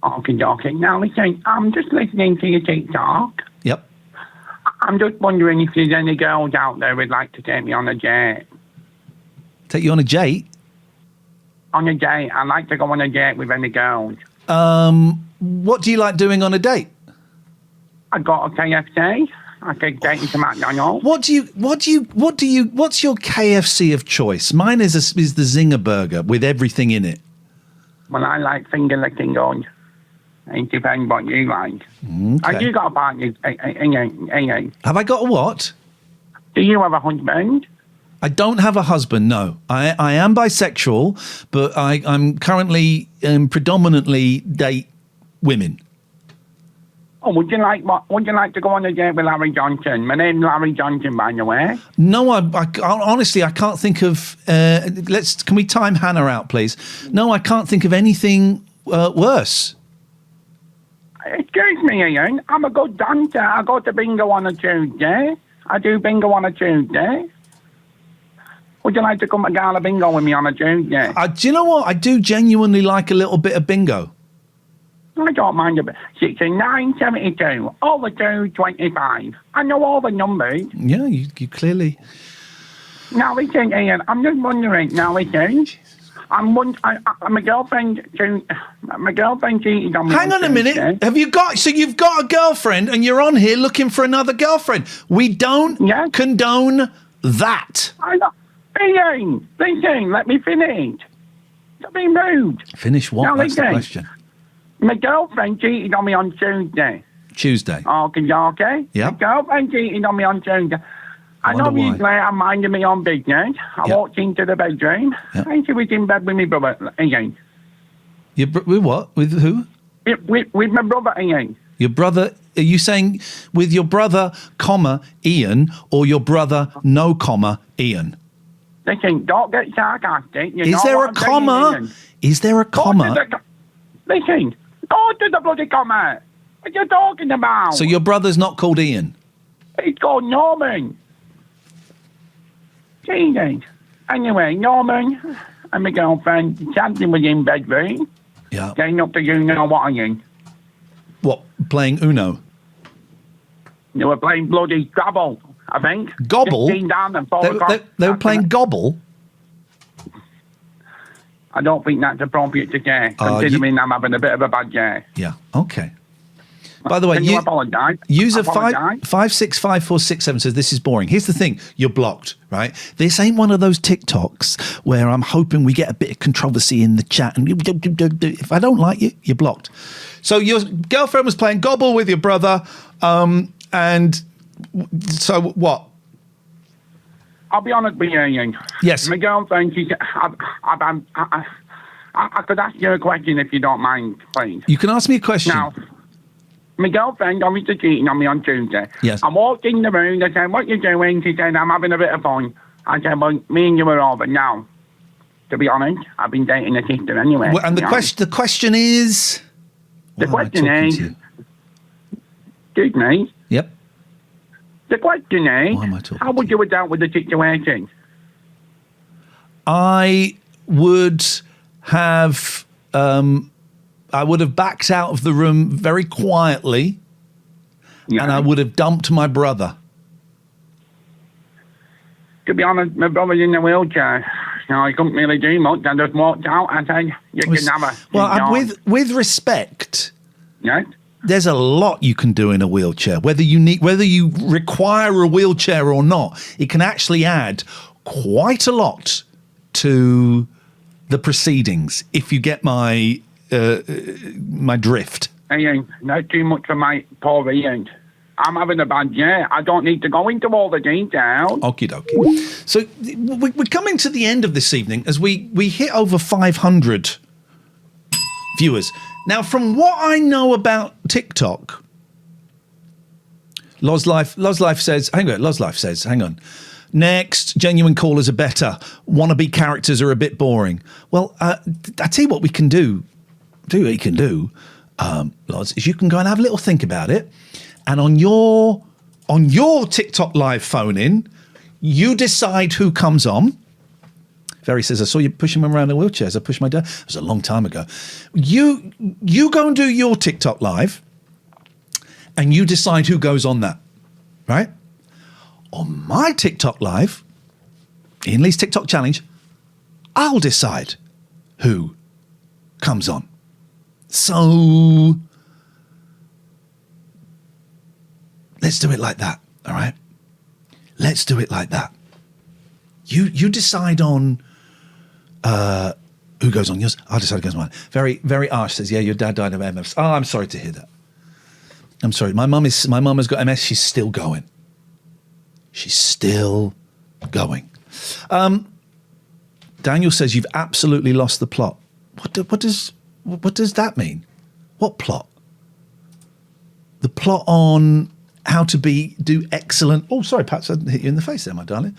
Okay. Now listen, I'm just listening to your TikTok. Yep. I'm just wondering if there's any girls out there who'd like to take me on a date. Take you on a date? On a date. I'd like to go on a date with any girls. What do you like doing on a date? I got a KFC. I could date you to McDonald's. What's your KFC of choice? Mine is the Zinger burger with everything in it. Well, I like finger licking on. It depends what you like. Okay. Have you got a partner? Have I got a what? Do you have a husband? I don't have a husband, no. I am bisexual, but I'm currently predominantly date women. Oh, would you like to go on a date with Larry Johnson? My name's Larry Johnson, by the way. No, I honestly, I can't think of... can we time Hannah out, please? No, I can't think of anything worse. Excuse me, Iain. I'm a good dancer. I go to bingo on a Tuesday. I do bingo on a Tuesday. Would you like to come to Gala Bingo with me on a Tuesday? Do you know what? I do genuinely like a little bit of bingo. I don't mind a bit. 6972 over 225. I know all the numbers. Yeah, you clearly. Now listen, Iain. I'm just wondering. Now listen. My girlfriend cheated on me. Hang on a minute. You've got a girlfriend and you're on here looking for another girlfriend. We don't condone that. Iain, listen. Let me finish. Stop being rude. Finish what? Now, That's the question. My girlfriend cheated on me on Tuesday. Okay. Yeah. My girlfriend cheated on me on Tuesday. And obviously I'm minding my own business. I walked into the bedroom and she was in bed with my brother, Iain. With what? With who? With my brother, Iain. Your brother are you saying with your brother, comma, Iain, or your brother, no comma, Iain? Listen, don't get sarcastic. Is there a comma? Is there a comma? Listen, go to the bloody comma. What are you talking about? So your brother's not called Iain? He's called Norman. Jesus. Anyway, Norman and my girlfriend, Sandy was in bedroom. Yeah. Getting up to you know what I mean. What, playing Uno? They were playing bloody Gobble, I think. Gobble? 16 down and 4 o'clock. They were playing Gobble? I don't think that's appropriate to say, considering I'm having a bit of a bad day. Yeah, okay. By the way, Can you apologise? User 565467 says this is boring. Here's the thing, you're blocked, right? This ain't one of those TikToks where I'm hoping we get a bit of controversy in the chat and if I don't like you, you're blocked. So your girlfriend was playing Gobble with your brother, and so what? I'll be honest with you, Iain. Yes. My girlfriend, I could ask you a question if you don't mind, please. You can ask me a question. Now, my girlfriend obviously cheating on me on Tuesday. Yes. I walked in the room, they said, what you doing? She said, I'm having a bit of fun. I said, well, me and you are over. Now, to be honest, I've been dating a sister anyway. Well, and the question is? The question is, excuse me? Yep. The question is, how would you have dealt with the situation? I would have backed out of the room very quietly, and I would have dumped my brother. To be honest, my brother's in a wheelchair. No, he couldn't really do much. I just walked out and said, you can have a... Well, with respect, yes? There's a lot you can do in a wheelchair. Whether you require a wheelchair or not, it can actually add quite a lot to the proceedings. If you get my my drift. Iain, not too much for my poor Iain. I'm having a bad day. I don't need to go into all the details. Okie dokie. So we're coming to the end of this evening as we hit over 500 viewers. Now, from what I know about TikTok, Lozlife says, hang on. Next, genuine callers are better. Wannabe characters are a bit boring. Well, I tell you what we can do. Loz, is you can go and have a little think about it. And on your TikTok live phone in, you decide who comes on. Very says, I saw you pushing him around in a wheelchair as I pushed my dad. It was a long time ago. You go and do your TikTok live and you decide who goes on that, right? On my TikTok live, Iain Lee's TikTok challenge, I'll decide who comes on. So let's do it like that, all right? Let's do it like that. You decide on who goes on yours. I'll decide who goes on mine. Very, very harsh says, yeah, your dad died of MS. Oh, I'm sorry to hear that. I'm sorry. My mum has got MS. She's still going. She's still going. Daniel says you've absolutely lost the plot. What does that mean? What plot? The plot on how to do excellent. Oh, sorry, Pat, I hit you in the face there, my darling.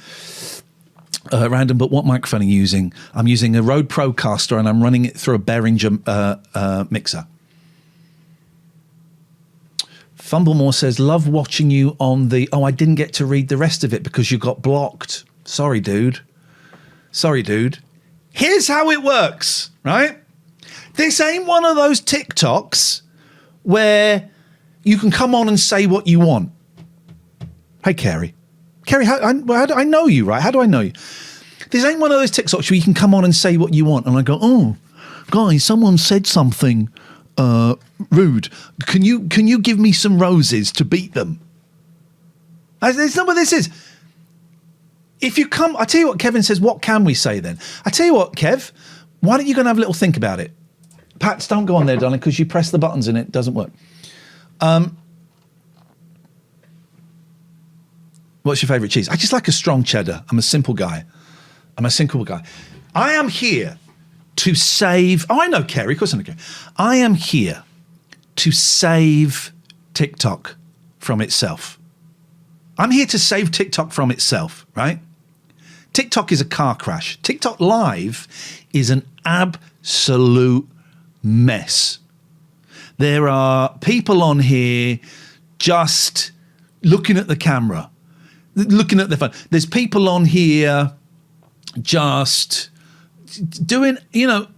Random, but what microphone are you using? I'm using a Rode Procaster and I'm running it through a Behringer mixer. Fumblemore says, love watching you on the... Oh, I didn't get to read the rest of it because you got blocked. Sorry, dude. Here's how it works, right? This ain't one of those TikToks where you can come on and say what you want. Hey, Kerry. Kerry, I know you, right? How do I know you? This ain't one of those TikToks where you can come on and say what you want. And I go, oh, guys, someone said something rude. Can you give me some roses to beat them? That's not what this is. If you come, I tell you what, Kevin says, what can we say then? I tell you what, Kev, why don't you go and have a little think about it? Pats, don't go on there, darling, because you press the buttons and it doesn't work. What's your favourite cheese? I just like a strong cheddar. I'm a simple guy. I am here to save... Oh, I know, Kerry. Of course I know, Kerry. I am here to save TikTok from itself. I'm here to save TikTok from itself, right? TikTok is a car crash. TikTok Live is an absolute mess. There are people on here just looking at the camera, looking at their phone. There's people on here just doing,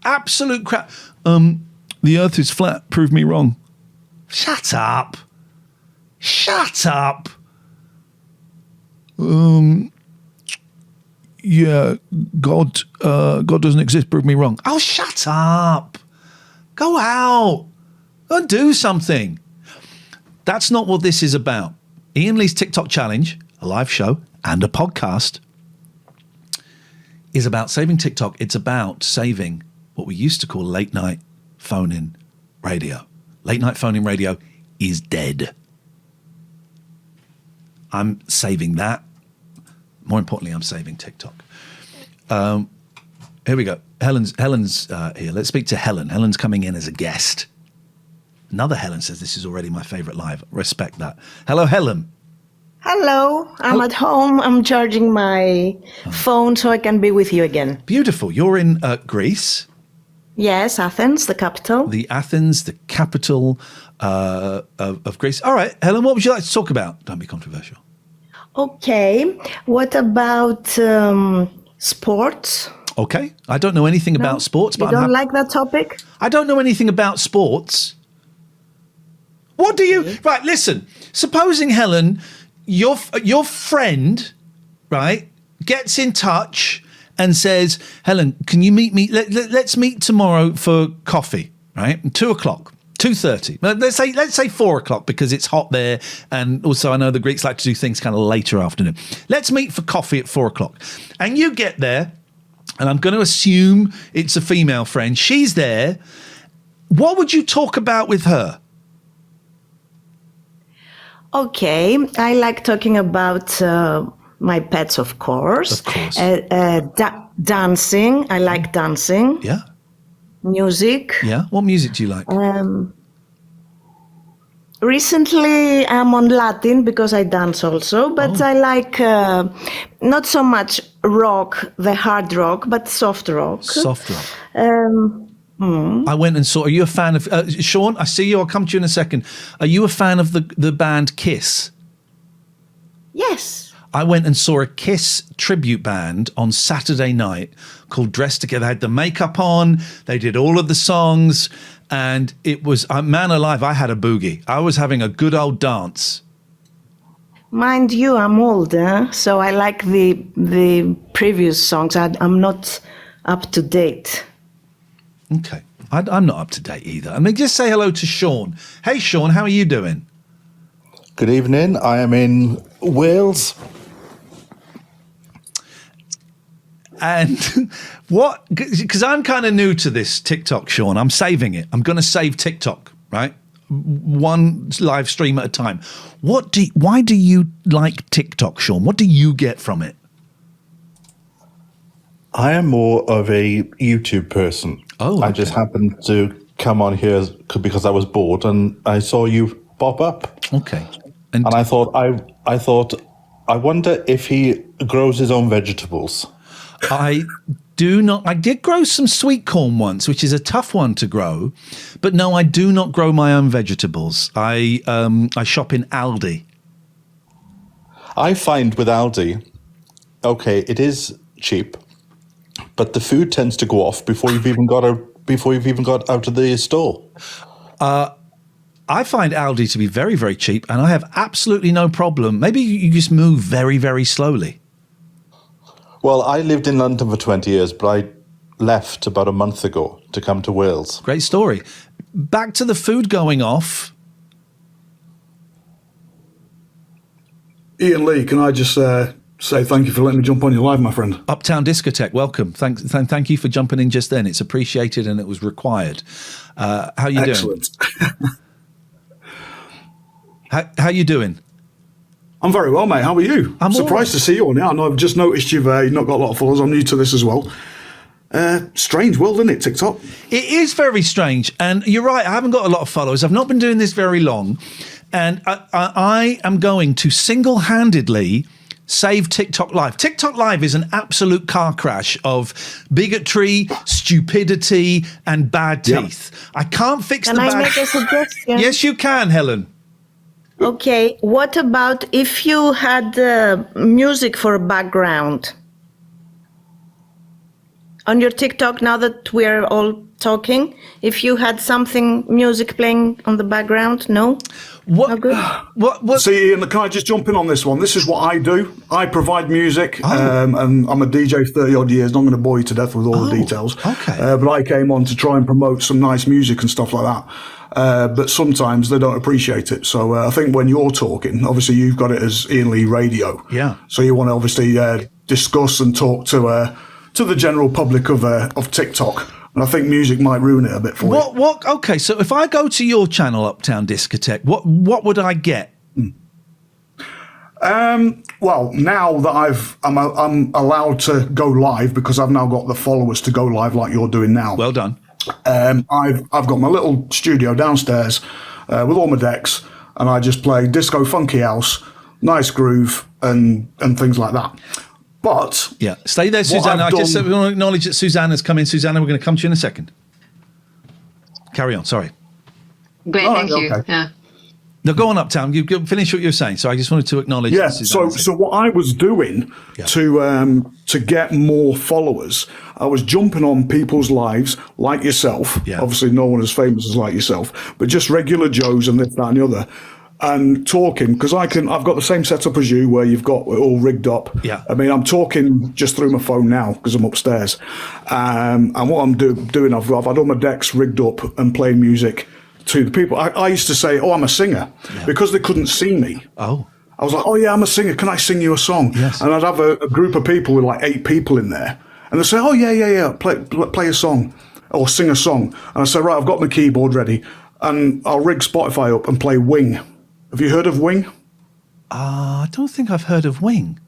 absolute crap. The earth is flat. Prove me wrong. Shut up. Shut up. Yeah, God doesn't exist. Prove me wrong. Oh, shut up. Go out. Go and do something. That's not what this is about. Iain Lee's TikTok Challenge, a live show and a podcast, is about saving TikTok. It's about saving what we used to call late night phone-in radio. Late night phone-in radio is dead. I'm saving that. More importantly, I'm saving TikTok. Here we go. Helen's here. Let's speak to Helen. Helen's coming in as a guest. Another Helen says this is already my favourite live. Respect that. Hello, Helen. Hello. I'm at home. I'm charging my phone so I can be with you again. Beautiful. You're in Greece. Yes, Athens, the capital. The capital of Greece. All right, Helen, what would you like to talk about? Don't be controversial. Okay. What about sports? Okay. I don't know anything about sports. But you don't like that topic? I don't know anything about sports. What do you... Right, listen. Supposing, Helen, your friend, right, gets in touch and says, Helen, can you meet me? Let's meet tomorrow for coffee, right? 2:00. 2:30. Let's say 4:00 because it's hot there, and also I know the Greeks like to do things kind of later afternoon. Let's meet for coffee at 4:00, and you get there, and I'm going to assume it's a female friend. She's there. What would you talk about with her? Okay, I like talking about my pets, of course. Of course. Dancing. I like dancing. Yeah. Music. Yeah. What music do you like? Recently, I'm on Latin because I dance also, but I like not so much rock, the hard rock, but soft rock. Soft rock. I went and saw. Are you a fan of Sean? I see you. I'll come to you in a second. Are you a fan of the band Kiss? Yes. I went and saw a Kiss tribute band on Saturday night called Dressed Together. They had the makeup on. They did all of the songs. And it was, man alive, I had a boogie. I was having a good old dance. Mind you, I'm older, so I like the previous songs. I'm not up to date. Okay. I'm not up to date either. I mean, just say hello to Sean. Hey, Sean, how are you doing? Good evening. I am in Wales. And what, because I'm kind of new to this TikTok, Sean. I'm saving it. I'm going to save TikTok, right? One live stream at a time. Why do you like TikTok, Sean? What do you get from it? I am more of a YouTube person. Oh, okay. I just happened to come on here because I was bored and I saw you pop up. Okay. And I thought, I wonder if he grows his own vegetables. I do not. I did grow some sweet corn once, which is a tough one to grow. But no, I do not grow my own vegetables. I shop in Aldi. I find with Aldi, okay, it is cheap, but the food tends to go off before you've even got out of the store. I find Aldi to be very, very cheap, and I have absolutely no problem. Maybe you just move very, very slowly. Well, I lived in London for 20 years, but I left about a month ago to come to Wales. Great story. Back to the food going off. Iain Lee, can I just say thank you for letting me jump on your live, my friend? Uptown Discotheque, welcome. Thank you for jumping in just then. It's appreciated and it was required. How you Excellent. doing? How you doing? I'm very well, mate. How are you? I'm surprised to see you on here. I know I've just noticed you've not got a lot of followers. I'm new to this as well. Strange world, isn't it, TikTok? It is very strange. And you're right, I haven't got a lot of followers. I've not been doing this very long. and I am going to single-handedly save TikTok Live. TikTok Live is an absolute car crash of bigotry, stupidity, and bad teeth. I can't fix Can the I bad... make a suggestion? Yes, you can, Helen. Okay, what about if you had music for a background? On your TikTok, now that we're all talking, if you had music playing on the background, no? What? Good? What? See, Ian, can I just jump in on this one? This is what I do. I provide music, and I'm a DJ 30-odd years. Not going to bore you to death with all the details. Okay. But I came on to try and promote some nice music and stuff like that. But sometimes they don't appreciate it. So I think when you're talking, obviously you've got it as Ian Lee Radio. Yeah. So you want to obviously discuss and talk to the general public of TikTok. And I think music might ruin it a bit for you. Okay, so if I go to your channel, Uptown Discotheque, what would I get? Well, now that I'm allowed to go live because I've now got the followers to go live like you're doing now. Well done. I've got my little studio downstairs with all my decks, and I just play disco, funky house, nice groove, and things like that. But yeah, stay there, Susanna. We want to acknowledge that Susanna's come in. Susanna, we're going to come to you in a second. Carry on. Sorry. Great, thank you. Okay. Yeah. No, go on, Uptown. You finish what you're saying. So I just wanted to acknowledge. Yeah. So what I was doing to get more followers, I was jumping on people's lives like yourself. Yeah. Obviously, no one as famous as like yourself, but just regular Joes and this, that, and the other. And talking, because I've got the same setup as you, where you've got it all rigged up. Yeah. I mean, I'm talking just through my phone now because I'm upstairs. And what I'm doing, I've had all my decks rigged up and playing music to the people. I used to say, I'm a singer, because they couldn't see me. Oh. I was like, oh yeah, I'm a singer. Can I sing you a song? Yes. And I'd have a group of people with like 8 people in there, and they'd say, oh yeah, play a song or sing a song. And I say, right, I've got my keyboard ready, and I'll rig Spotify up and play Wing. Have you heard of Wing? I don't think I've heard of Wing.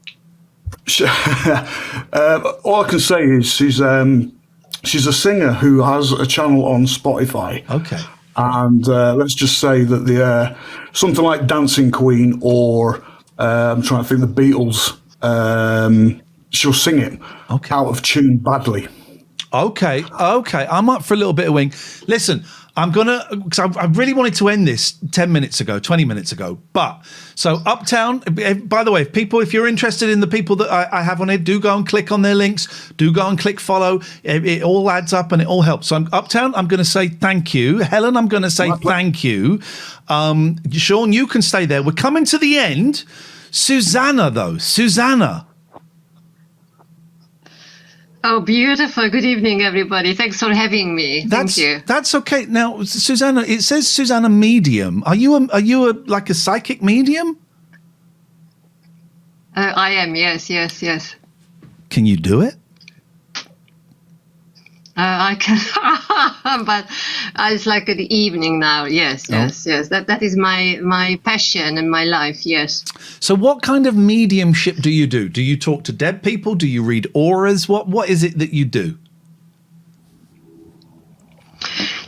All I can say is she's a singer who has a channel on Spotify. Okay. And let's just say that something like Dancing Queen or I'm trying to think the Beatles, she'll sing it out of tune badly. Okay. I'm up for a little bit of Wing. Listen, because I really wanted to end this 20 minutes ago. But, so Uptown, by the way, if you're interested in the people that I have on it, do go and click on their links. Do go and click follow. It all adds up and it all helps. So Uptown, I'm going to say thank you. Helen, I'm going to say thank you. Sean, you can stay there. We're coming to the end. Susanna. Oh, beautiful. Good evening, everybody. Thanks for having me. Thank you. That's okay. Now, Susanna, it says Susanna medium. Are you like a psychic medium? I am, yes. Can you do it? I can, but it's like the evening now. Yes. That is my passion and my life. Yes. So, what kind of mediumship do you do? Do you talk to dead people? Do you read auras? What is it that you do?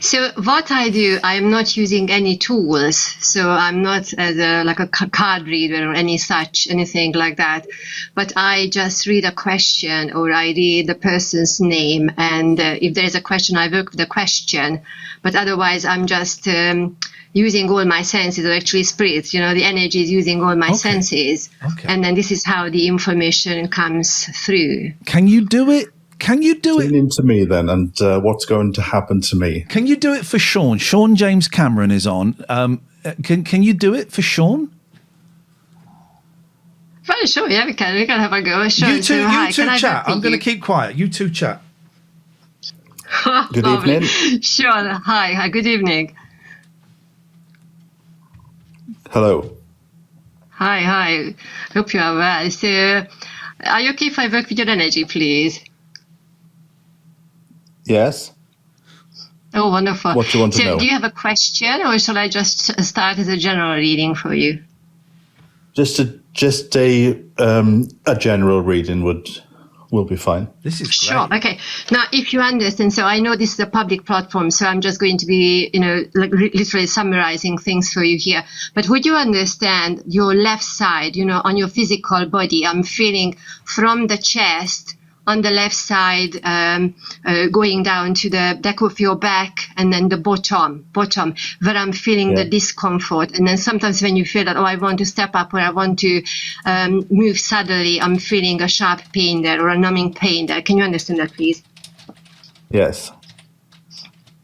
So what I do, I'm not using any tools. So I'm not like a card reader or anything like that. But I just read a question or I read the person's name. And if there is a question, I work with the question. But otherwise, I'm just using all my senses, or actually spirits, the energy is using all my senses. Okay. And then this is how the information comes through. Can you do it? Tune into me then, and what's going to happen to me? Can you do it for Sean? Sean James Cameron is on. Can you do it for Sean? Well, sure, yeah, we can have a go. Sure. You two chat. I'm going to keep quiet. You two chat. Good evening. Sure. Hi. Good evening. Hello. Hi. Hope you are well. So, are you okay if I work with your energy, please? Yes. Oh, wonderful. What do you want to know? Do you have a question, or shall I just start as a general reading for you? Just a general reading we'll be fine. This is sure. Okay. Now, if you understand, so I know this is a public platform, so I'm just going to be, like literally summarizing things for you here. But would you understand your left side, on your physical body? I'm feeling from the chest on the left side, going down to the back of your back, and then the bottom, where I'm feeling the discomfort. And then sometimes when you feel that, I want to step up or I want to move suddenly, I'm feeling a sharp pain there or a numbing pain there. Can you understand that, please? Yes.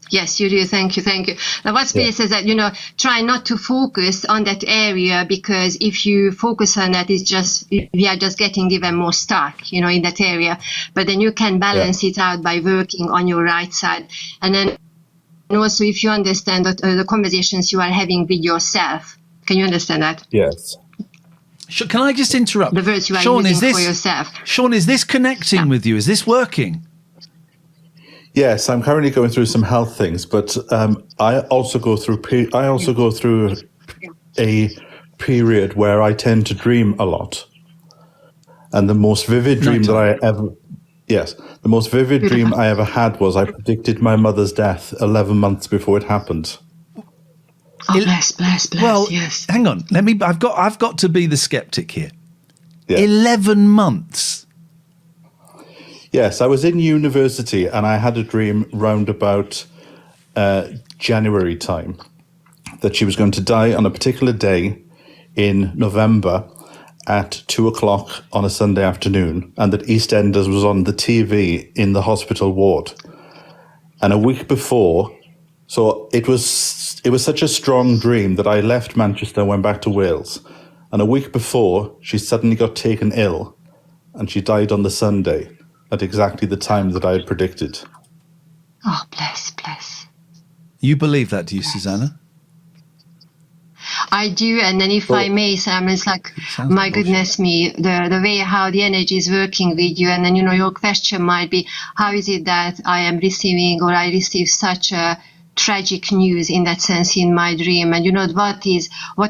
Yes, you do. Thank you. Now, what Spirit says that, try not to focus on that area, because if you focus on that, we are just getting even more stuck, in that area. But then you can balance it out by working on your right side. And then also, if you understand that, the conversations you are having with yourself, can you understand that? Yes. Can I just interrupt? The words you are using for yourself. Sean, is this connecting with you? Is this working? Yes, I'm currently going through some health things, but I also go through a period where I tend to dream a lot, and the most vivid dream that I ever had was I predicted my mother's death 11 months before it happened. Oh, bless. Well, yes. Hang on. I've got to be the skeptic here. 11 months. Yes, I was in university and I had a dream round about January time that she was going to die on a particular day in November at 2:00 on a Sunday afternoon, and that EastEnders was on the TV in the hospital ward. And a week before, so it was such a strong dream that I left Manchester and went back to Wales. And a week before, she suddenly got taken ill and she died on the Sunday at exactly the time that I had predicted. Oh, bless. You believe that, do you, Susanna? I do, and then if I may, Sam, it's like, my goodness me, the way how the energy is working with you, and then, your question might be, how is it that I am receiving, or I receive such a tragic news in that sense in my dream? And what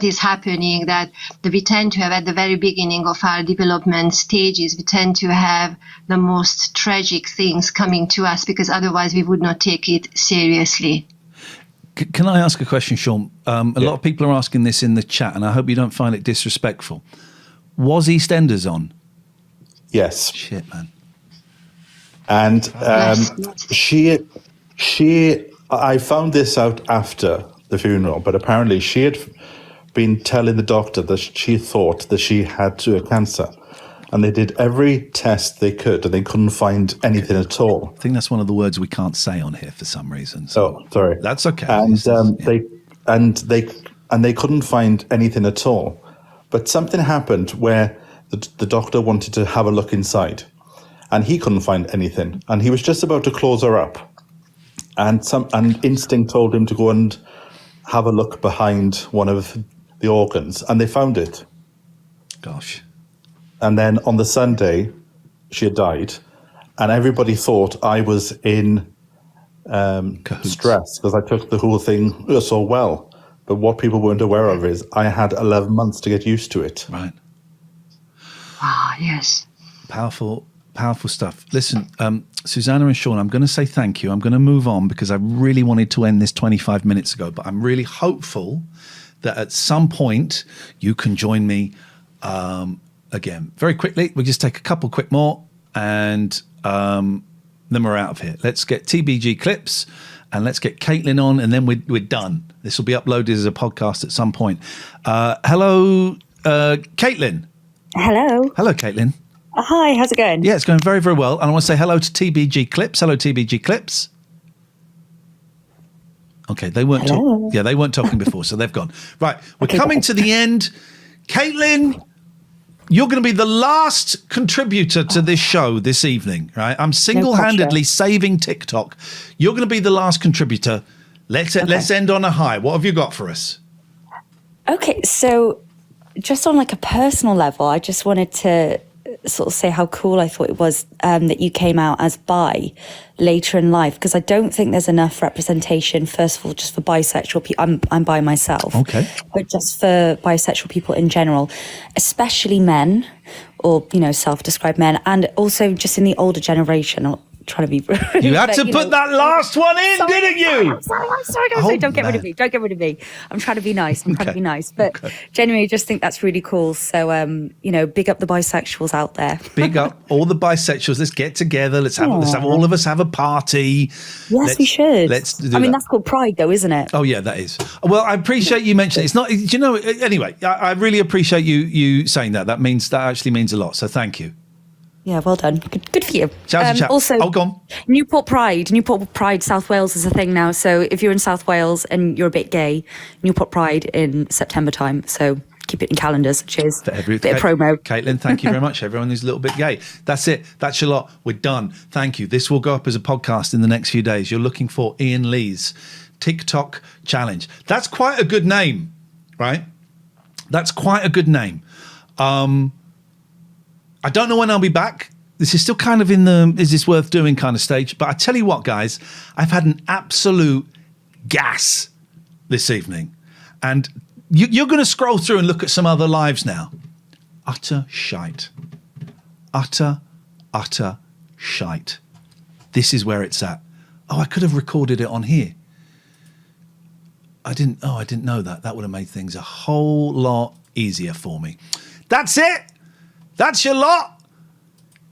is happening, that we tend to have at the very beginning of our development stages, we tend to have the most tragic things coming to us, because otherwise we would not take it seriously. Can I ask a question, Sean? A lot of people are asking this in the chat, and I hope you don't find it disrespectful. Was EastEnders on? Yes. Shit, man. And I found this out after the funeral, but apparently she had been telling the doctor that she thought that she had cancer. And they did every test they could, and they couldn't find anything at all. I think that's one of the words we can't say on here for some reason. So, sorry. That's okay. And they couldn't find anything at all. But something happened where the doctor wanted to have a look inside, and he couldn't find anything. And he was just about to close her up, and instinct told him to go and have a look behind one of the organs, and they found it. Gosh. And then on the Sunday, she had died, and everybody thought I was in stress because I took the whole thing so well. But what people weren't aware of is I had 11 months to get used to it. Right. Ah, yes. Powerful stuff. Listen, Susanna and Sean, I'm going to say thank you. I'm going to move on because I really wanted to end this 25 minutes ago, but I'm really hopeful that at some point you can join me again. Very quickly, we'll just take a couple quick more, and then we're out of here. Let's get TBG clips, and let's get Caitlin on, and then we're done. This will be uploaded as a podcast at some point. Hello, Caitlin. Hello. Hello, Caitlin. Hi, how's it going? Yeah, it's going very, very well. And I want to say hello to TBG Clips. Hello, TBG Clips. Okay, they weren't talking. Yeah, they weren't talking before, so they've gone. Right, we're coming to the end. Caitlin, you're going to be the last contributor to this show this evening, right? I'm single-handedly saving TikTok. You're going to be the last contributor. Let's end on a high. What have you got for us? Okay, so just on like a personal level, I just wanted to sort of say how cool I thought it was that you came out as bi later in life, because I don't think there's enough representation, first of all, just for bisexual people. I'm bi myself. Okay. But just for bisexual people in general, especially men, or, you know, self-described men, and also just in the older generation, not trying to be rude, You had to put that last one in, didn't you? I'm sorry. Don't get rid of me. Don't get rid of me. I'm trying to be nice. But genuinely, I just think that's really cool. So, you know, big up the bisexuals out there. Big up all the bisexuals. Let's get together. Let's have all of us have a party. Yes, we should. Let's do I mean, that. that's called pride, though, isn't it? Oh yeah, that is. Well, I appreciate you mentioning it. It's not. Do you know? Anyway, I really appreciate you saying that. That actually means a lot. So thank you. Yeah, well done. Good for you. Also, go on. Newport Pride, South Wales is a thing now. So if you're in South Wales and you're a bit gay, Newport Pride in September time. So keep it in calendars. Cheers. Bit of promo. Caitlin, thank you very much. Everyone who's a little bit gay. That's it. That's your lot. We're done. Thank you. This will go up as a podcast in the next few days. You're looking for Iain Lee's TikTok challenge. That's quite a good name, right? That's quite a good name. I don't know when I'll be back. This is still kind of in the is this worth doing kind of stage. But I tell you what, guys, I've had an absolute gas this evening. And you're going to scroll through and look at some other lives now. Utter shite. Utter shite. This is where it's at. Oh, I could have recorded it on here. I didn't know that. That would have made things a whole lot easier for me. That's it. That's your lot.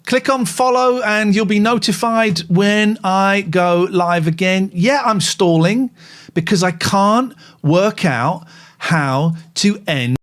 Click on follow and you'll be notified when I go live again. Yeah, I'm stalling because I can't work out how to end